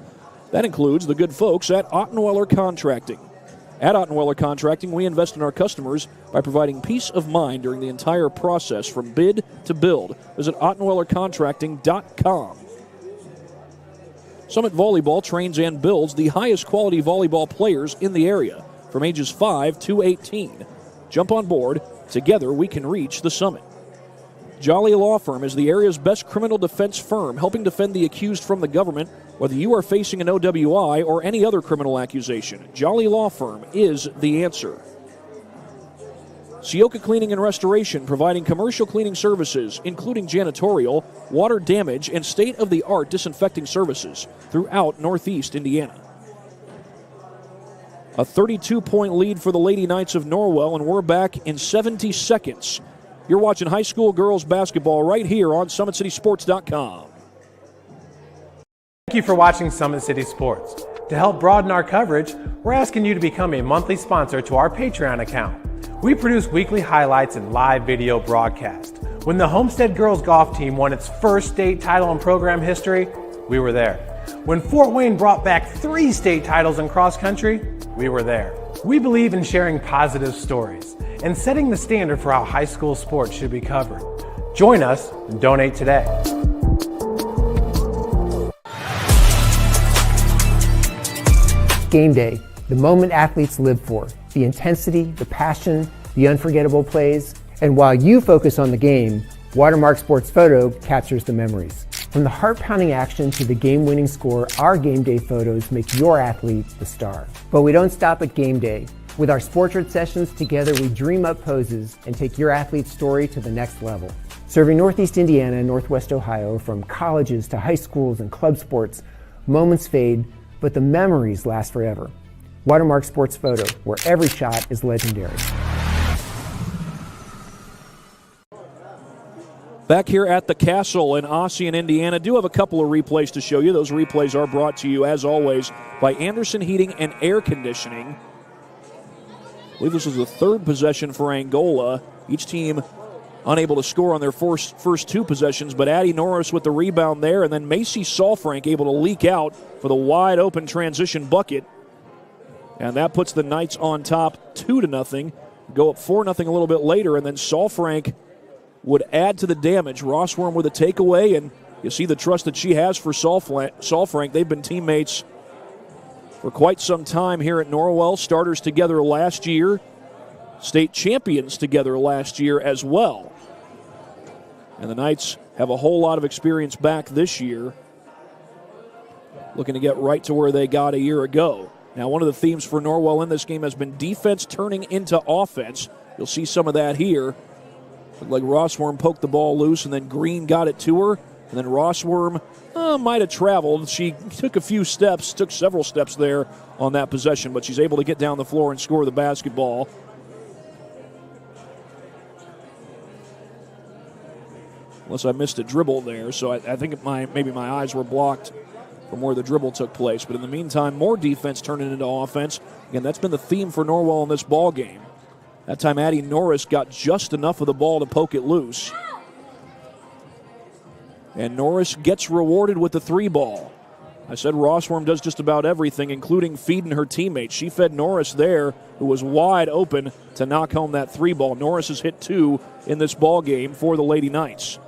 That includes the good folks at Ottenweller Contracting. At Ottenweller Contracting, we invest in our customers by providing peace of mind during the entire process from bid to build. Visit OttenwellerContracting.com. Summit Volleyball trains and builds the highest quality volleyball players in the area from ages 5 to 18. Jump on board. Together we can reach the summit. Jolly Law Firm is the area's best criminal defense firm, helping defend the accused from the government, whether you are facing an OWI or any other criminal accusation. Jolly Law Firm is the answer. Sioka Cleaning and Restoration, providing commercial cleaning services, including janitorial, water damage, and state-of-the-art disinfecting services throughout Northeast Indiana. A 32-point lead for the Lady Knights of Norwell, and we're back in 70 seconds. You're watching high school girls basketball right here on SummitCitySports.com. Thank you for watching Summit City Sports. To help broaden our coverage, we're asking you to become a monthly sponsor to our Patreon account. We produce weekly highlights and live video broadcasts. When the Homestead Girls Golf Team won its first state title in program history, we were there. When Fort Wayne brought back 3 state titles in cross country, we were there. We believe in sharing positive stories and setting the standard for how high school sports should be covered. Join us and donate today. Game day, the moment athletes live for, the intensity, the passion, the unforgettable plays, and while you focus on the game, Watermark Sports Photo captures the memories. From the heart-pounding action to the game-winning score, our game day photos make your athlete the star. But we don't stop at game day. With our Sportrait sessions, together we dream up poses and take your athlete's story to the next level. Serving Northeast Indiana and Northwest Ohio, from colleges to high schools and club sports, moments fade, but the memories last forever. Watermark Sports Photo, where every shot is legendary. Back here at the Castle in Ossian, Indiana, do have a couple of replays to show you. Those replays are brought to you, as always, by Anderson Heating and Air Conditioning. I believe this was the 3rd possession for Angola. Each team unable to score on their first 2 possessions, but Addie Norris with the rebound there, and then Macy Salfrank able to leak out for the wide-open transition bucket. And that puts the Knights on top 2-0. Go up 4-0 a little bit later, and then Salfrank would add to the damage. Rossworm with a takeaway, and you see the trust that she has for Salfrank. They've been teammates for quite some time here at Norwell, starters together last year. state champions together last year as well. And the Knights have a whole lot of experience back this year, looking to get right to where they got a year ago. Now, one of the themes for Norwell in this game has been defense turning into offense. You'll see some of that here. Looked like Rossworm poked the ball loose, and then Green got it to her. And then Rossworm might have traveled. She took several steps there on that possession, but she's able to get down the floor and score the basketball. Unless I missed a dribble there, so I think maybe my eyes were blocked from where the dribble took place. But in the meantime, more defense turning into offense. Again, that's been the theme for Norwell in this ball game. That time, Addie Norris got just enough of the ball to poke it loose. And Norris gets rewarded with the 3-ball. I said Rossworm does just about everything, including feeding her teammates. She fed Norris there, who was wide open to knock home that 3-ball. Norris has hit 2 in this ball game for the Lady Knights.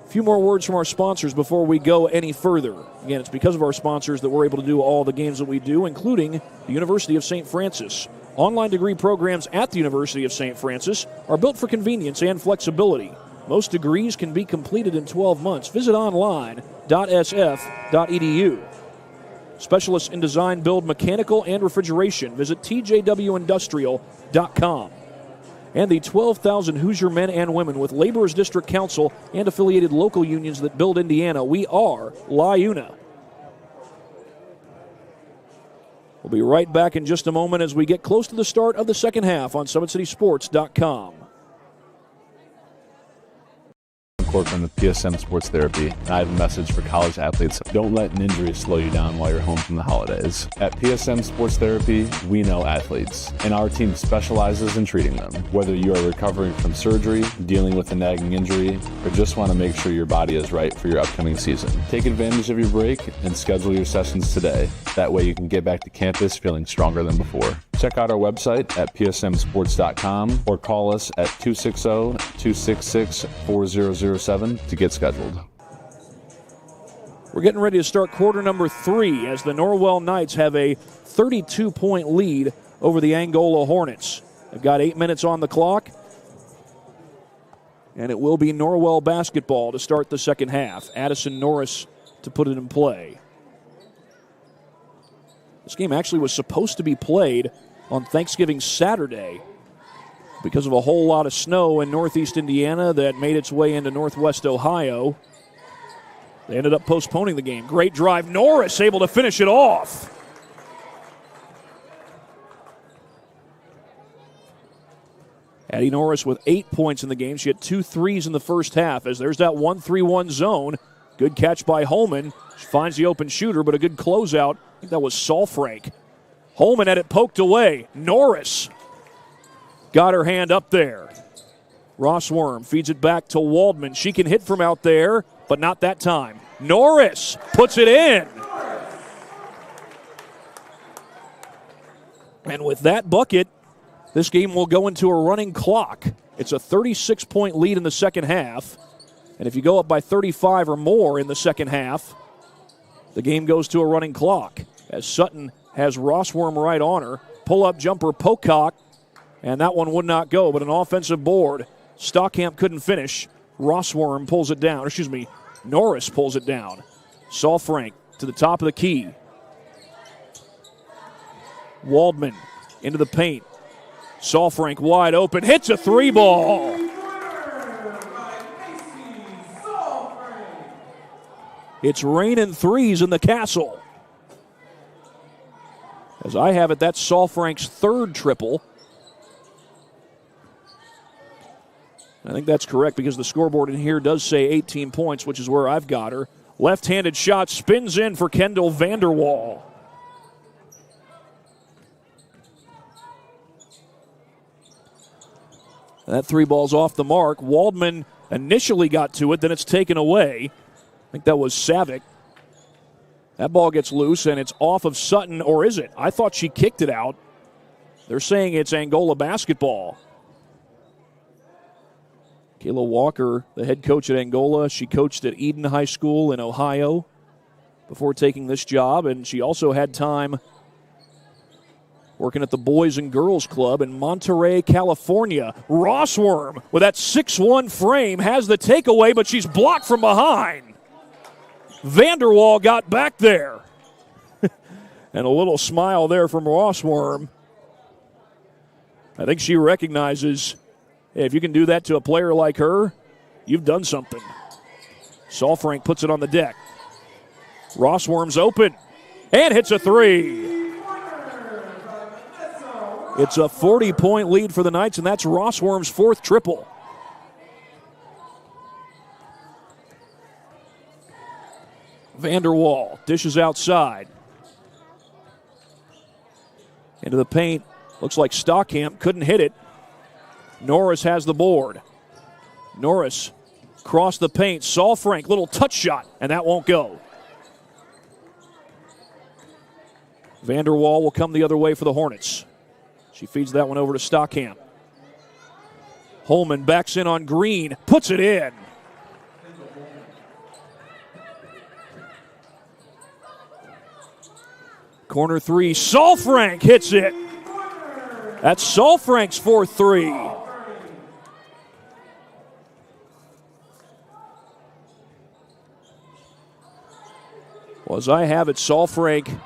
A few more words from our sponsors before we go any further. Again, it's because of our sponsors that we're able to do all the games that we do, including the University of St. Francis. Online degree programs at the University of St. Francis are built for convenience and flexibility. Most degrees can be completed in 12 months. Visit online.sf.edu. Specialists in design, build, mechanical, and refrigeration. Visit tjwindustrial.com. And the 12,000 Hoosier men and women with Laborers District Council and affiliated local unions that build Indiana. We are La Una. We'll be right back in just a moment as we get close to the start of the second half on SummitCitySports.com. From the PSM Sports Therapy, and I have a message for college athletes. Don't let an injury slow you down while you're home from the holidays. At PSM Sports Therapy, we know athletes, and our team specializes in treating them. Whether you are recovering from surgery, dealing with a nagging injury, or just want to make sure your body is right for your upcoming season, take advantage of your break and schedule your sessions today. That way you can get back to campus feeling stronger than before. Check out our website at psmsports.com or call us at 260-266-4007 to get scheduled. We're getting ready to start quarter number 3 as the Norwell Knights have a 32-point lead over the Angola Hornets. They've got 8 minutes on the clock, and it will be Norwell basketball to start the second half. Addison Norris to put it in play. This game actually was supposed to be played on Thanksgiving Saturday because of a whole lot of snow in northeast Indiana that made its way into northwest Ohio. They ended up postponing the game. Great drive. Norris able to finish it off. Addie Norris with 8 points in the game. She had 2 threes in the first half as there's that 1-3-1 zone. Good catch by Holman. She finds the open shooter, but a good closeout. I think that was Salfrank. Holman had it poked away. Norris got her hand up there. Rossworm feeds it back to Waldman. She can hit from out there, but not that time. Norris puts it in. And with that bucket, this game will go into a running clock. It's a 36-point lead in the second half. And if you go up by 35 or more in the second half, the game goes to a running clock as Sutton has Rossworm right on her. Pull-up jumper, Pocock, and that one would not go, but an offensive board. Stockamp couldn't finish. Rossworm pulls it down. Norris pulls it down. Salfrank to the top of the key. Waldman into the paint. Salfrank wide open. Hits a 3-ball. It's raining threes in the castle. As I have it, that's Salfrank's third triple. I think that's correct because the scoreboard in here does say 18 points, which is where I've got her. Left-handed shot spins in for Kendall Vanderwall. That 3-ball's off the mark. Waldman initially got to it, then it's taken away. I think that was Savick. That ball gets loose, and it's off of Sutton, or is it? I thought she kicked it out. They're saying it's Angola basketball. Kayla Walker, the head coach at Angola, she coached at Eden High School in Ohio before taking this job, and she also had time working at the Boys and Girls Club in Monterey, California. Rossworm with that 6'1 frame has the takeaway, but she's blocked from behind. Vanderwall got back there. And a little smile there from Rossworm. I think she recognizes, hey, if you can do that to a player like her, you've done something. Salfrank puts it on the deck. Rossworm's open and hits a three. It's a 40-point lead for the Knights, and that's Rossworm's fourth triple. Vanderwall dishes outside. Into the paint. Looks like Stockham couldn't hit it. Norris has the board. Norris crossed the paint. Salfrank, little touch shot, and that won't go. Vanderwall will come the other way for the Hornets. She feeds that one over to Stockham. Holman backs in on Green, puts it in. Corner three, Salfrank hits it. That's Salfrank's fourth three. Well, as I have it, Salfrank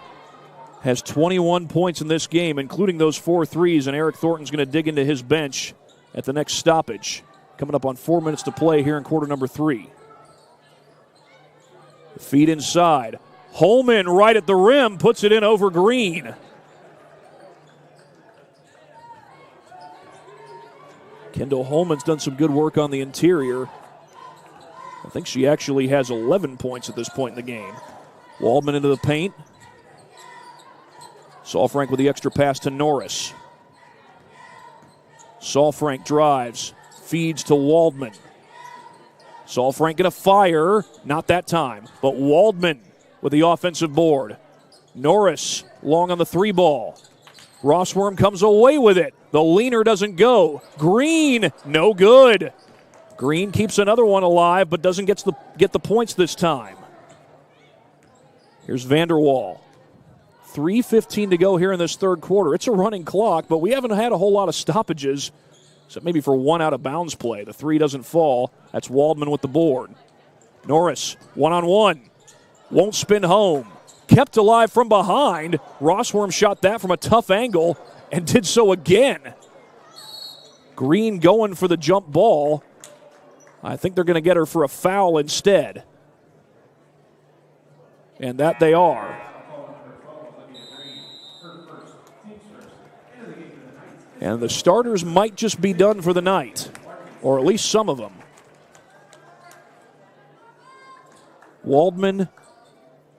has 21 points in this game, including those 4 threes, and Eric Thornton's going to dig into his bench at the next stoppage. Coming up on 4 minutes to play here in quarter number 3. Feed inside. Holman right at the rim, puts it in over Green. Kendall Holman's done some good work on the interior. I think she actually has 11 points at this point in the game. Waldman into the paint. Salfrank with the extra pass to Norris. Salfrank drives, feeds to Waldman. Salfrank going to fire, not that time, but Waldman with the offensive board. Norris long on the 3 ball. Rossworm comes away with it. The leaner doesn't go. Green, no good. Green keeps another one alive, but doesn't get the points this time. Here's Vanderwall. 3:15 to go here in this third quarter. It's a running clock, but we haven't had a whole lot of stoppages, except maybe for one out-of-bounds play. The 3 doesn't fall. That's Waldman with the board. Norris, one-on-one. Won't spin home. Kept alive from behind. Rossworm shot that from a tough angle and did so again. Green going for the jump ball. I think they're going to get her for a foul instead. And that they are. And the starters might just be done for the night, or at least some of them. Waldman,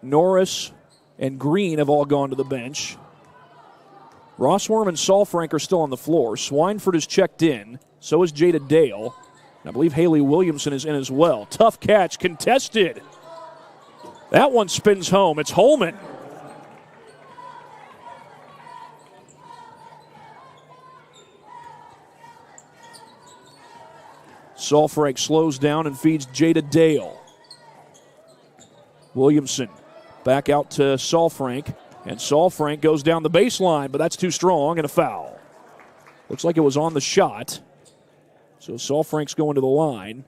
Norris, and Green have all gone to the bench. Rossworm and Salfrank are still on the floor. Swineford is checked in. So is Jada Dale. And I believe Haley Williamson is in as well. Tough catch, contested. That one spins home. It's Holman. Salfrank slows down and feeds Jada Dale. Williamson back out to Salfrank, and Salfrank goes down the baseline, but that's too strong and a foul. Looks like it was on the shot. So Salfrank's going to the line.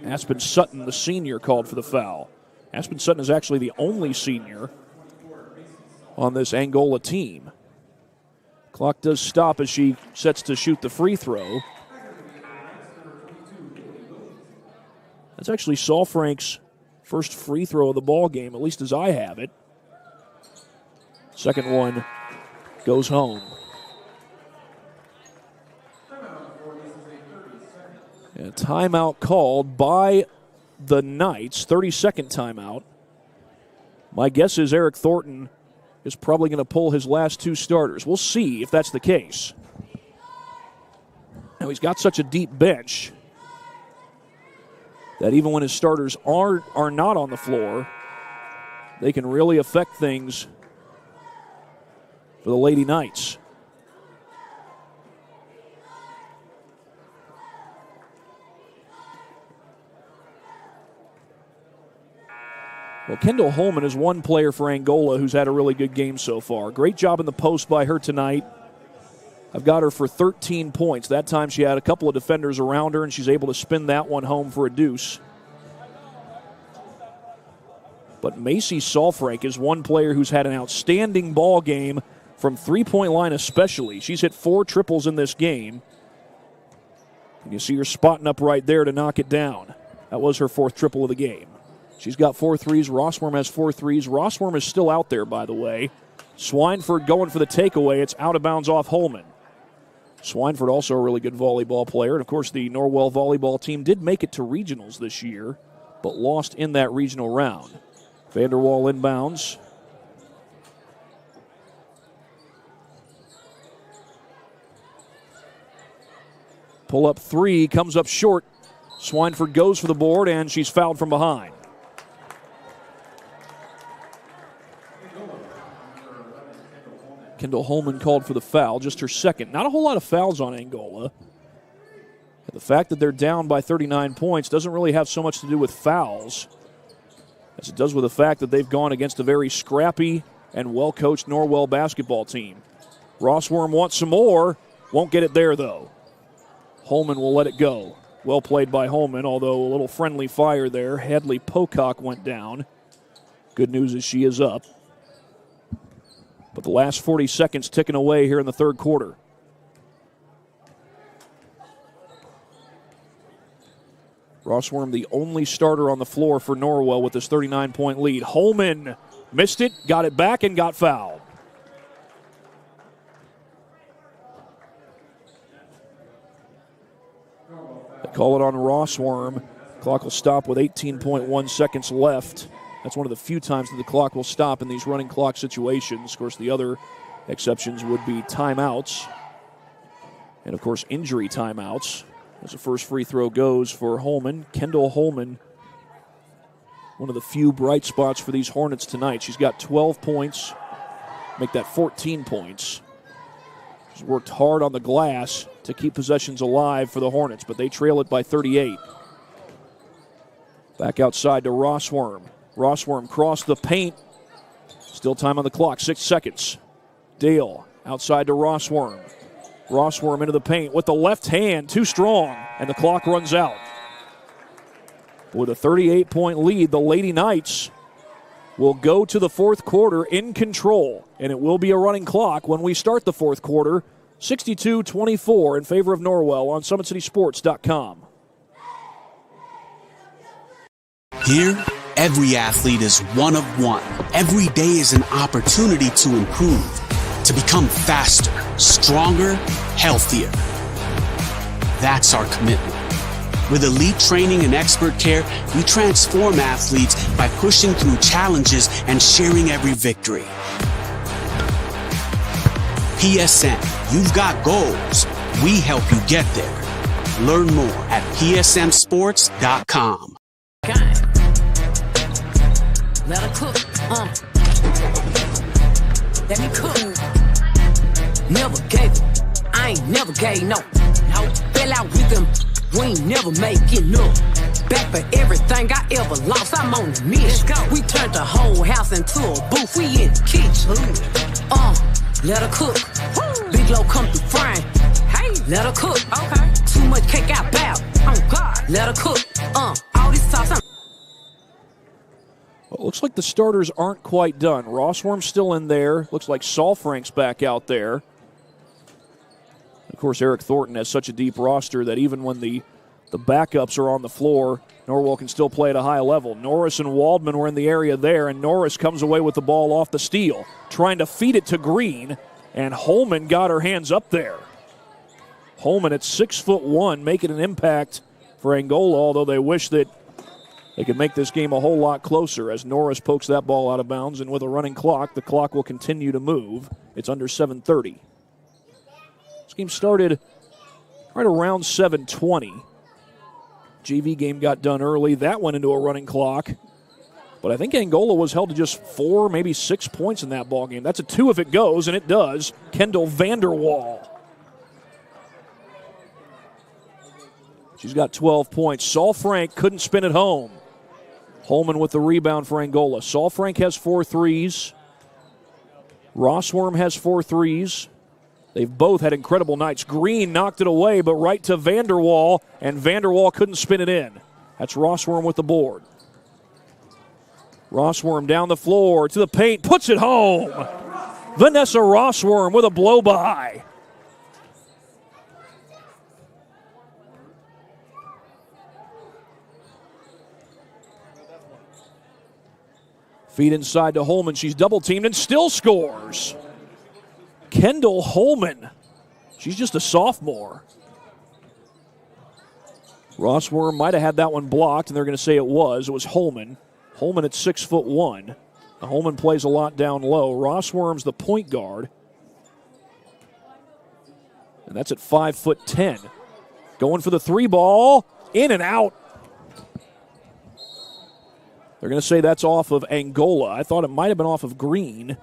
Aspen Sutton, the senior, called for the foul. Aspen Sutton is actually the only senior on this Angola team. Clock does stop as she sets to shoot the free throw. That's actually Salfrank's first free throw of the ball game, at least as I have it. Second one goes home. And a timeout called by the Knights, 32nd timeout. My guess is Eric Thornton is probably going to pull his last 2 starters. We'll see if that's the case. Now, he's got such a deep bench that even when his starters are not on the floor, they can really affect things for the Lady Knights. Well, Kendall Holman is one player for Angola who's had a really good game so far. Great job in the post by her tonight. I've got her for 13 points. That time she had a couple of defenders around her, and she's able to spin that one home for a deuce. But Macy Salfrank is one player who's had an outstanding ball game from three-point line especially. She's hit 4 triples in this game. And you see her spotting up right there to knock it down. That was her 4th triple of the game. She's got 4 threes. Rossworm has 4 threes. Rossworm is still out there, by the way. Swineford going for the takeaway. It's out of bounds off Holman. Swineford also a really good volleyball player. And, of course, the Norwell volleyball team did make it to regionals this year, but lost in that regional round. Vanderwall inbounds. Pull up 3, comes up short. Swineford goes for the board, and she's fouled from behind. Kendall Holman called for the foul, just her 2nd. Not a whole lot of fouls on Angola. The fact that they're down by 39 points doesn't really have so much to do with fouls as it does with the fact that they've gone against a very scrappy and well-coached Norwell basketball team. Rossworm wants some more. Won't get it there, though. Holman will let it go. Well played by Holman, although a little friendly fire there. Hedley Pocock went down. Good news is she is up. But the last 40 seconds ticking away here in the 3rd quarter. Rossworm, the only starter on the floor for Norwell with this 39-point lead. Holman missed it, got it back, and got fouled. They call it on Rossworm. Clock will stop with 18.1 seconds left. That's one of the few times that the clock will stop in these running clock situations. Of course, the other exceptions would be timeouts and, of course, injury timeouts. As the first free throw goes for Holman. Kendall Holman, one of the few bright spots for these Hornets tonight. She's got 12 points, make that 14 points. She's worked hard on the glass to keep possessions alive for the Hornets, but they trail it by 38. Back outside to Rossworm. Rossworm crossed the paint. Still time on the clock, 6 seconds. Dale outside to Rossworm. Rossworm into the paint with the left hand, too strong, and the clock runs out. With a 38-point lead, the Lady Knights will go to the 4th quarter in control, and it will be a running clock when we start the 4th quarter. 62-24 in favor of Norwell on SummitCitySports.com. Here, every athlete is one of one. Every day is an opportunity to improve, to become faster, stronger, healthier. That's our commitment. With elite training and expert care, we transform athletes by pushing through challenges and sharing every victory. PSN, you've got goals. We help you get there. Learn more at psmsports.com. Let her cook, let me cook. Never gave it, I ain't never gave no. Fell out with them, we ain't never make enough. Back for everything I ever lost, I'm on the mission. We turned the whole house into a booth, we in the kitchen. Let her cook, Big Low come through frying. Hey, let her cook, okay. Too much cake out bow, oh God. Let her cook, all this sauce, Well, it looks like the starters aren't quite done. Rossworm's still in there. Looks like Salfrank's back out there. Of course, Eric Thornton has such a deep roster that even when the backups are on the floor, Norwell can still play at a high level. Norris and Waldman were in the area there, and Norris comes away with the ball off the steal, trying to feed it to Green, and Holman got her hands up there. Holman at 6'1", making an impact for Angola, although they wish that they could make this game a whole lot closer as Norris pokes that ball out of bounds, and with a running clock, the clock will continue to move. It's under 7:30. This game started right around 7:20. JV game got done early. That went into a running clock. But I think Angola was held to just 4, maybe 6 points in that ball game. That's a 2 if it goes, and it does. Kendall Vanderwall. She's got 12 points. Saul Frank couldn't spin it home. Holman with the rebound for Angola. Salfrank has 4 threes. Rossworm has 4 threes. They've both had incredible nights. Green knocked it away, but right to Vanderwall, and Vanderwall couldn't spin it in. That's Rossworm with the board. Rossworm down the floor to the paint, puts it home. Vanessa Rossworm with a blow-by. Feed inside to Holman. She's double-teamed and still scores. Kendall Holman. She's just a sophomore. Rossworm might have had that one blocked, and they're going to say it was. It was Holman. Holman at 6'1". Holman plays a lot down low. Rossworm's the point guard. And that's at 5'10". Going for the 3 ball. In and out. They're going to say that's off of Angola. I thought it might have been off of Green.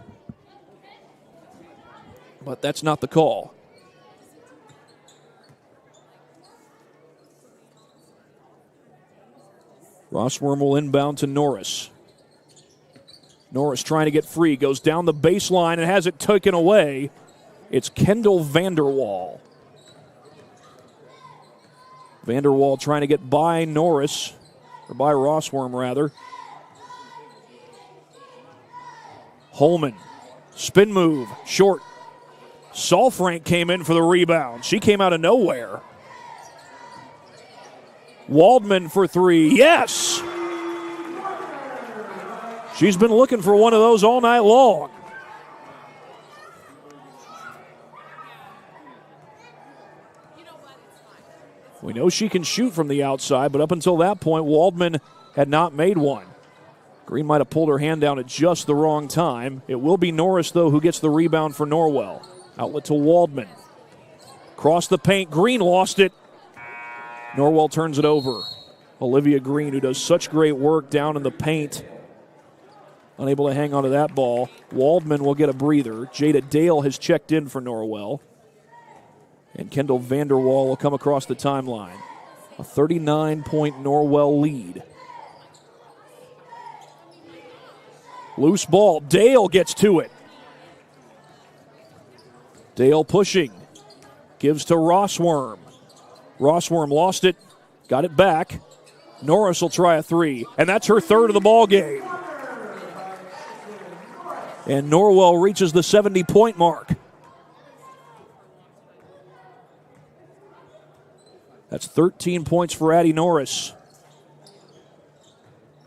But that's not the call. Rossworm will inbound to Norris. Norris trying to get free, goes down the baseline and has it taken away. It's Kendall Vanderwall. Vanderwall trying to get by Norris, or by Rossworm rather. Holman, spin move, short. Salfrank came in for the rebound. She came out of nowhere. Waldman for 3, yes! She's been looking for one of those all night long. We know she can shoot from the outside, but up until that point, Waldman had not made one. Green might have pulled her hand down at just the wrong time. It will be Norris, though, who gets the rebound for Norwell. Outlet to Waldman. Cross the paint. Green lost it. Norwell turns it over. Olivia Green, who does such great work down in the paint, unable to hang on to that ball. Waldman will get a breather. Jada Dale has checked in for Norwell. And Kendall Vanderwall will come across the timeline. A 39-point Norwell lead. Loose ball. Dale gets to it. Dale pushing. Gives to Rossworm. Rossworm lost it. Got it back. Norris will try a 3. And that's her 3rd of the ball game. And Norwell reaches the 70-point mark. That's 13 points for Addie Norris.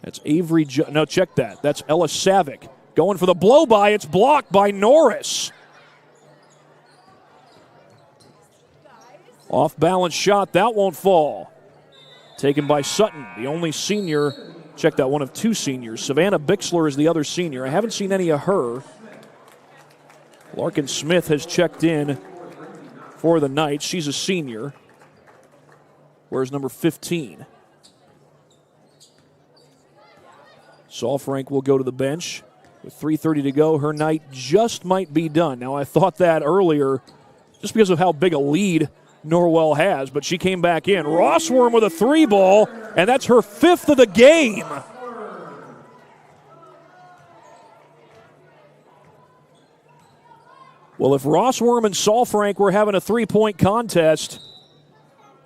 That's Avery. No, check that. That's Ella Savick. Going for the blow-by. It's blocked by Norris. Off-balance shot. That won't fall. Taken by Sutton, the only senior. Check that, one of 2 seniors. Savannah Bixler is the other senior. I haven't seen any of her. Larkin Smith has checked in for the Knights. She's a senior. Where's number 15? Salfrank will go to the bench. With 3:30 to go, her night just might be done. Now, I thought that earlier just because of how big a lead Norwell has, but she came back in. Rossworm with a 3 ball, and that's her 5th of the game. Well, if Rossworm and Salfrank were having a 3-point contest,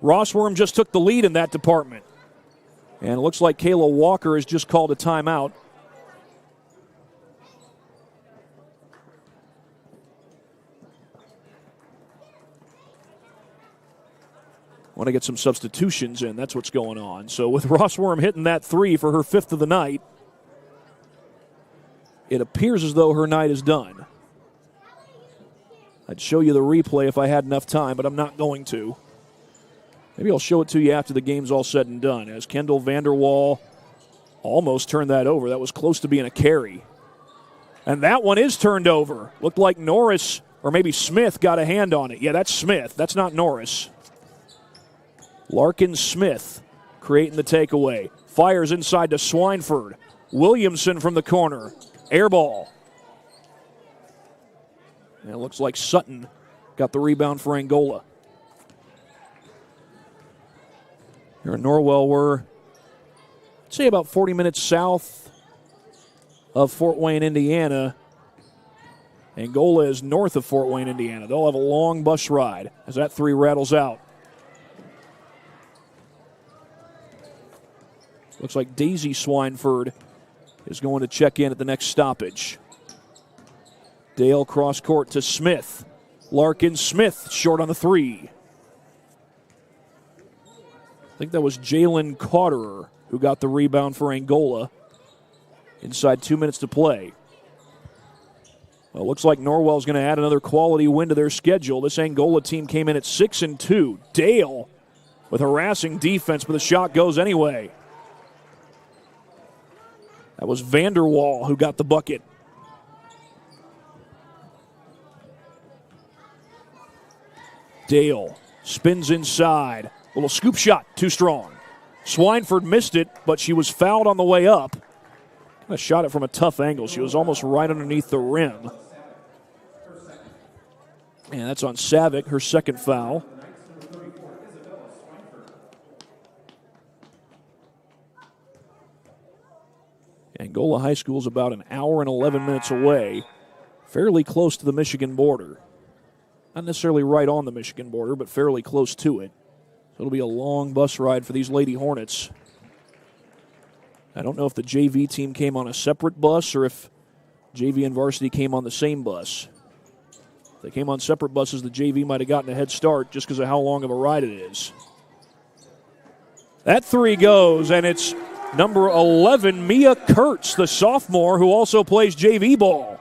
Rossworm just took the lead in that department. And it looks like Kayla Walker has just called a timeout. Want to get some substitutions in. That's what's going on. So with Rossworm hitting that 3 for her 5th of the night, it appears as though her night is done. I'd show you the replay if I had enough time, but I'm not going to. Maybe I'll show it to you after the game's all said and done, as Kendall Vanderwall almost turned that over. That was close to being a carry. And that one is turned over. Looked like Norris or maybe Smith got a hand on it. Yeah, that's Smith. That's not Norris. Larkin Smith creating the takeaway. Fires inside to Swineford. Williamson from the corner. Air ball. And it looks like Sutton got the rebound for Angola. Here in Norwell, we're say about 40 minutes south of Fort Wayne, Indiana. Angola is north of Fort Wayne, Indiana. They'll have a long bus ride as that 3 rattles out. Looks like Daisy Swineford is going to check in at the next stoppage. Dale cross court to Smith. Larkin Smith short on the 3. I think that was Jalen Cotterer who got the rebound for Angola inside 2 minutes to play. Well, it looks like Norwell's going to add another quality win to their schedule. This Angola team came in at 6-2. Dale with harassing defense, but the shot goes anyway. That was Vanderwall who got the bucket. Dale spins inside. Little scoop shot, too strong. Swineford missed it, but she was fouled on the way up. Kind of shot it from a tough angle. She was almost right underneath the rim. And that's on Savick, her second foul. Angola High School is about an hour and 11 minutes away, fairly close to the Michigan border. Not necessarily right on the Michigan border, but fairly close to it. So it'll be a long bus ride for these Lady Hornets. I don't know if the JV team came on a separate bus or if JV and varsity came on the same bus. If they came on separate buses, the JV might have gotten a head start just because of how long of a ride it is. That 3 goes, and it's number 11, Mia Kurtz, the sophomore who also plays JV ball.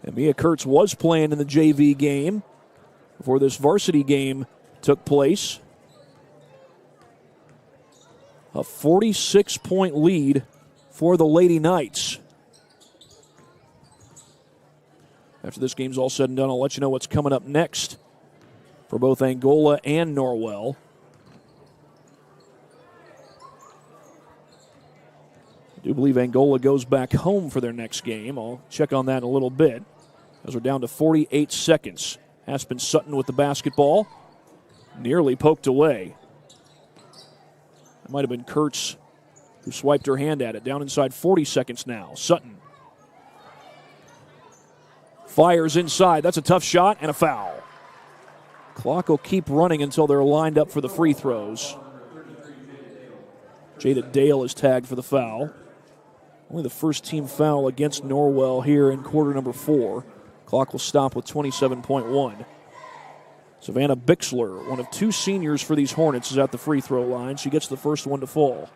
And Mia Kurtz was playing in the JV game before this varsity game took place. A 46-point lead for the Lady Knights. After this game's all said and done, I'll let you know what's coming up next for both Angola and Norwell. I do believe Angola goes back home for their next game. I'll check on that in a little bit, as we're down to 48 seconds. Aspen Sutton with the basketball. Nearly poked away. It might have been Kurtz who swiped her hand at it. Down inside 40 seconds now. Sutton fires inside. That's a tough shot and a foul. Clock will keep running until they're lined up for the free throws. Jada Dale is tagged for the foul. Only the first team foul against Norwell here in quarter number 4. Clock will stop with 27.1. Savannah Bixler, one of 2 seniors for these Hornets, is at the free throw line. She gets the first one to fall.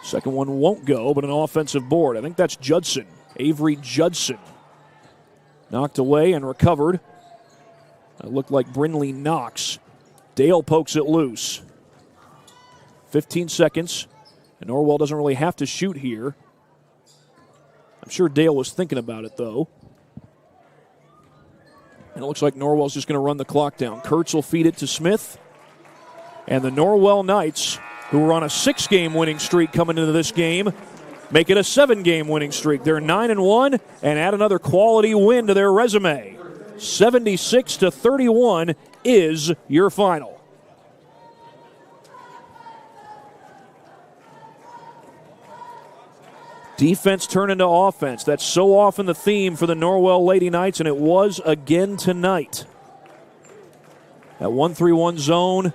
Second one won't go, but an offensive board. I think that's Judson, Avery Judson. Knocked away and recovered. It looked like Brinley Knox. Dale pokes it loose. 15 seconds, and Norwell doesn't really have to shoot here. I'm sure Dale was thinking about it, though. And it looks like Norwell's just going to run the clock down. Kurtz will feed it to Smith. And the Norwell Knights, who were on a 6-game winning streak coming into this game, make it a 7-game winning streak. They're 9-1 and add another quality win to their resume. 76-31 is your final. Defense turn into offense. That's so often the theme for the Norwell Lady Knights, and it was again tonight. That 1-3-1 zone,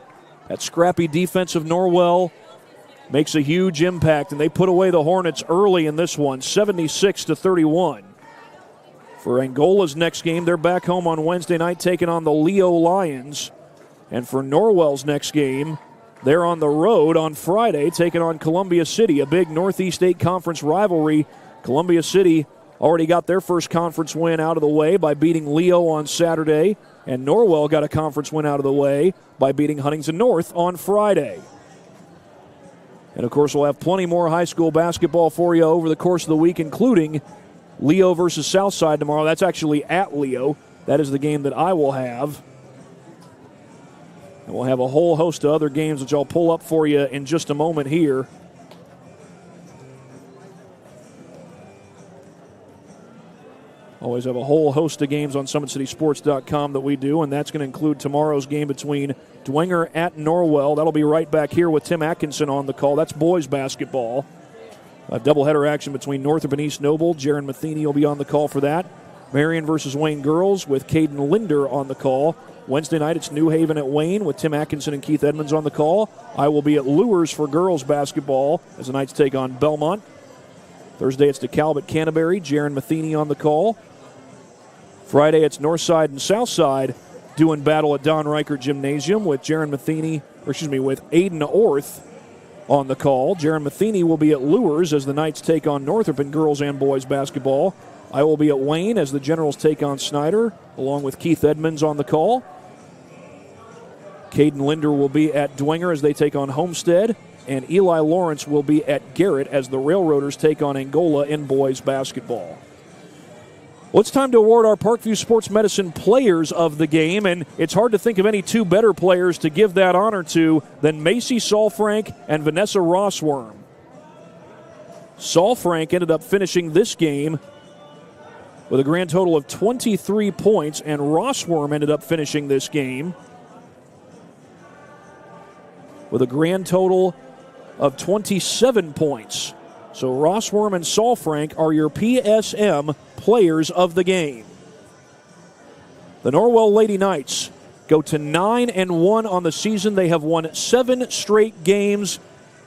that scrappy defense of Norwell makes a huge impact, and they put away the Hornets early in this one, 76-31. For Angola's next game, they're back home on Wednesday night taking on the Leo Lions. And for Norwell's next game, they're on the road on Friday taking on Columbia City, a big Northeast 8 Conference rivalry. Columbia City already got their first conference win out of the way by beating Leo on Saturday, and Norwell got a conference win out of the way by beating Huntington North on Friday. And, of course, we'll have plenty more high school basketball for you over the course of the week, including Leo versus Southside tomorrow. That's actually at Leo. That is the game that I will have And we'll have a whole host of other games, which I'll pull up for you in just a moment here. Always have a whole host of games on SummitCitySports.com that we do, and that's going to include tomorrow's game between Dwenger at Norwell. That'll be right back here with Tim Atkinson on the call. That's boys basketball. A doubleheader action between Northrop and East Noble. Jaron Matheny will be on the call for that. Marion versus Wayne girls with Caden Linder on the call. Wednesday night, it's New Haven at Wayne with Tim Atkinson and Keith Edmonds on the call. I will be at Lures for girls basketball as the Knights take on Belmont. Thursday, it's DeKalb at Canterbury. Jaron Matheny on the call. Friday, it's Northside and Southside doing battle at Don Reichert Gymnasium with with Aiden Orth on the call. Jaron Matheny will be at Lures as the Knights take on Northrop in girls and boys basketball. I will be at Wayne as the Generals take on Snyder, along with Keith Edmonds on the call. Caden Linder will be at Dwenger as they take on Homestead, and Eli Lawrence will be at Garrett as the Railroaders take on Angola in boys basketball. Well, it's time to award our Parkview Sports Medicine players of the game, and it's hard to think of any two better players to give that honor to than Macy Saul-Frank and Vanessa Rossworm. Saul-Frank ended up finishing this game with a grand total of 23 points, and Rossworm ended up finishing this game with a grand total of 27 points. So Rossworm and Saul-Frank are your PSM players of the game. The Norwell Lady Knights go to 9-1 on the season. They have won 7 straight games,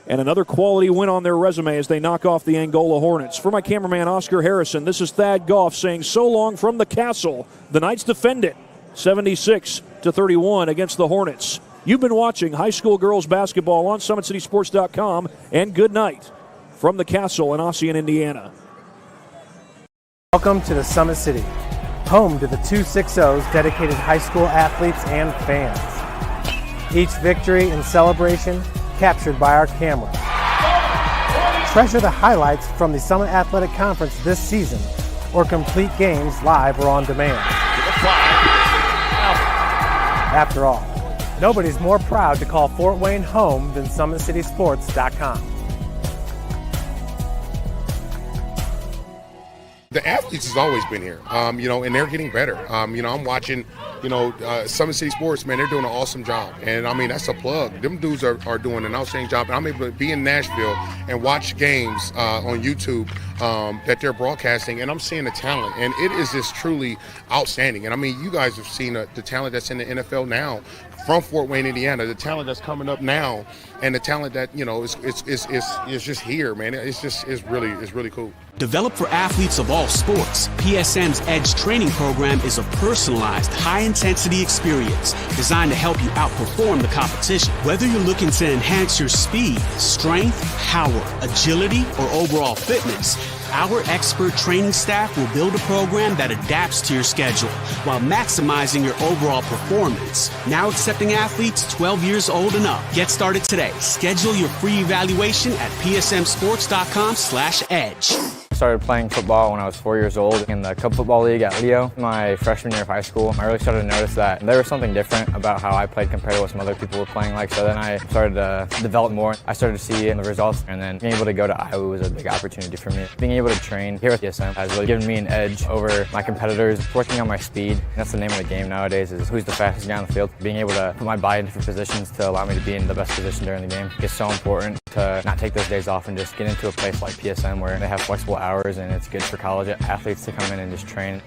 and another quality win on their resume as they knock off the Angola Hornets. For my cameraman, Oscar Harrison, this is Thad Goff saying so long from the castle. The Knights defend it 76-31 against the Hornets. You've been watching high school girls basketball on SummitCitySports.com, and good night from the castle in Ossian, Indiana. Welcome to the Summit City, home to the 260's dedicated high school athletes and fans. Each victory and celebration captured by our camera. Treasure the highlights from the Summit Athletic Conference this season, or complete games live or on demand. After all, nobody's more proud to call Fort Wayne home than SummitCitySports.com. The athletes has always been here, and they're getting better. I'm watching, Summit City Sports, man, they're doing an awesome job. And, that's a plug. Them dudes are doing an outstanding job. And I'm able to be in Nashville and watch games on YouTube that they're broadcasting, and I'm seeing the talent. And it is just truly outstanding. And, you guys have seen the talent that's in the NFL now from Fort Wayne, Indiana, the talent that's coming up now, and the talent that, is just here, man. It's really cool. Developed for athletes of all sports, PSM's Edge training program is a personalized, high-intensity experience designed to help you outperform the competition. Whether you're looking to enhance your speed, strength, power, agility, or overall fitness, our expert training staff will build a program that adapts to your schedule while maximizing your overall performance. Now accepting athletes 12 years old and up. Get started today. Schedule your free evaluation at psmsports.com/edge. I started playing football when I was 4 years old in the Cub Football League at Leo. My freshman year of high school, I really started to notice that there was something different about how I played compared to what some other people were playing like. So then I started to develop more. I started to see the results, and then being able to go to Iowa was a big opportunity for me. Being able to train here at PSM has really given me an edge over my competitors. Working on my speed, that's the name of the game nowadays, is who's the fastest guy on the field. Being able to put my body in different positions to allow me to be in the best position during the game is so important, to not take those days off and just get into a place like PSM where they have flexible hours and it's good for college athletes to come in and just train.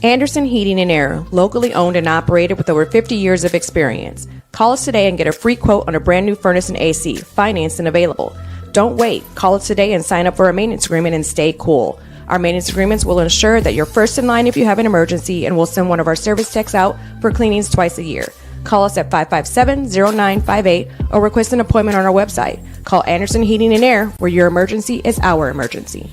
Anderson Heating and Air, locally owned and operated with over 50 years of experience. Call us today and get a free quote on a brand new furnace and AC, financed and available. Don't wait. Call us today and sign up for a maintenance agreement and stay cool. Our maintenance agreements will ensure that you're first in line if you have an emergency, and we'll send one of our service techs out for cleanings twice a year. Call us at 557-0958 or request an appointment on our website. Call Anderson Heating and Air, where your emergency is our emergency.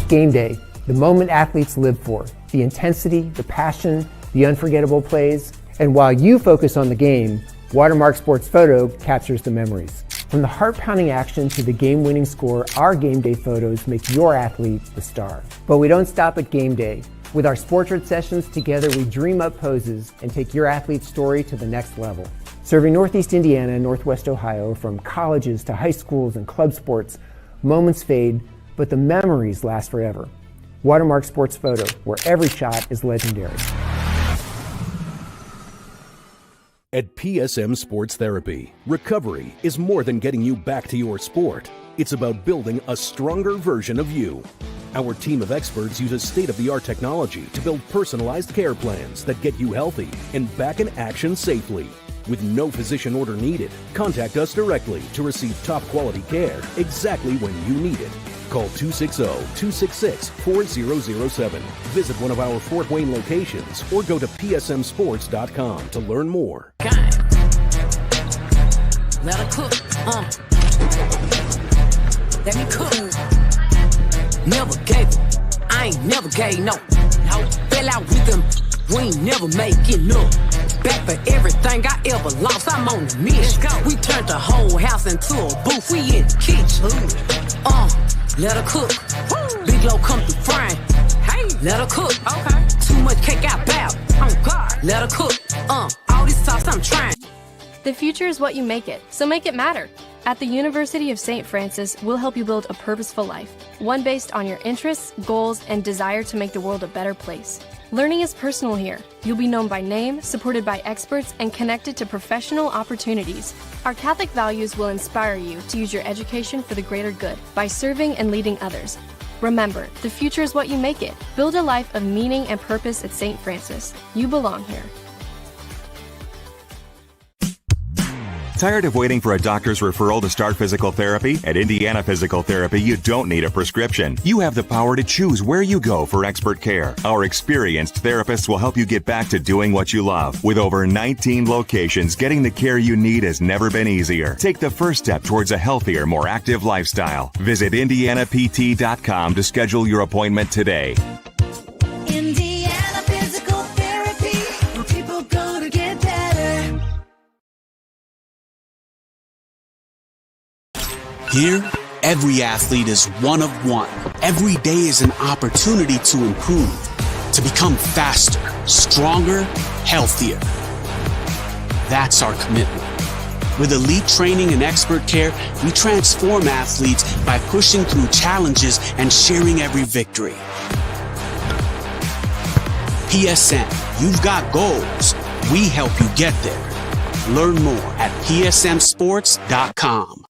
Game day, the moment athletes live for, the intensity, the passion, the unforgettable plays. And while you focus on the game, Watermark Sports Photo captures the memories. From the heart-pounding action to the game-winning score, our game day photos make your athlete the star. But we don't stop at game day. With our portrait sessions together, we dream up poses and take your athlete's story to the next level. Serving Northeast Indiana and Northwest Ohio, from colleges to high schools and club sports, moments fade, but the memories last forever. Watermark Sports Photo, where every shot is legendary. At PSM Sports Therapy, recovery is more than getting you back to your sport. It's about building a stronger version of you. Our team of experts uses state-of-the-art technology to build personalized care plans that get you healthy and back in action safely. With no physician order needed, contact us directly to receive top-quality care exactly when you need it. Call 260-266-4007. Visit one of our Fort Wayne locations or go to psmsports.com to learn more. Let her cook, let me cook. Never gave it, I ain't never gave no. Fell out with them, we ain't never making up. Back for everything I ever lost, I'm on the mission. We turned the whole house into a booth, we in the kitchen. Let her cook. Big low come through frying. Hey, let her cook. Okay. Too much cake out bow. Oh God. Let her cook. All this sauce I'm trying. The future is what you make it, so make it matter. At the University of St. Francis, we'll help you build a purposeful life, one based on your interests, goals, and desire to make the world a better place. Learning is personal here. You'll be known by name, supported by experts, and connected to professional opportunities. Our Catholic values will inspire you to use your education for the greater good by serving and leading others. Remember, the future is what you make it. Build a life of meaning and purpose at St. Francis. You belong here. Tired of waiting for a doctor's referral to start physical therapy? At Indiana Physical Therapy, you don't need a prescription. You have the power to choose where you go for expert care. Our experienced therapists will help you get back to doing what you love. With over 19 locations, getting the care you need has never been easier. Take the first step towards a healthier, more active lifestyle. Visit IndianaPT.com to schedule your appointment today. Indiana Physical Therapy, where people go to get better. Here, every athlete is one of one. Every day is an opportunity to improve, to become faster, stronger, healthier. That's our commitment. With elite training and expert care, we transform athletes by pushing through challenges and sharing every victory. PSN, you've got goals. We help you get there. Learn more at psmsports.com.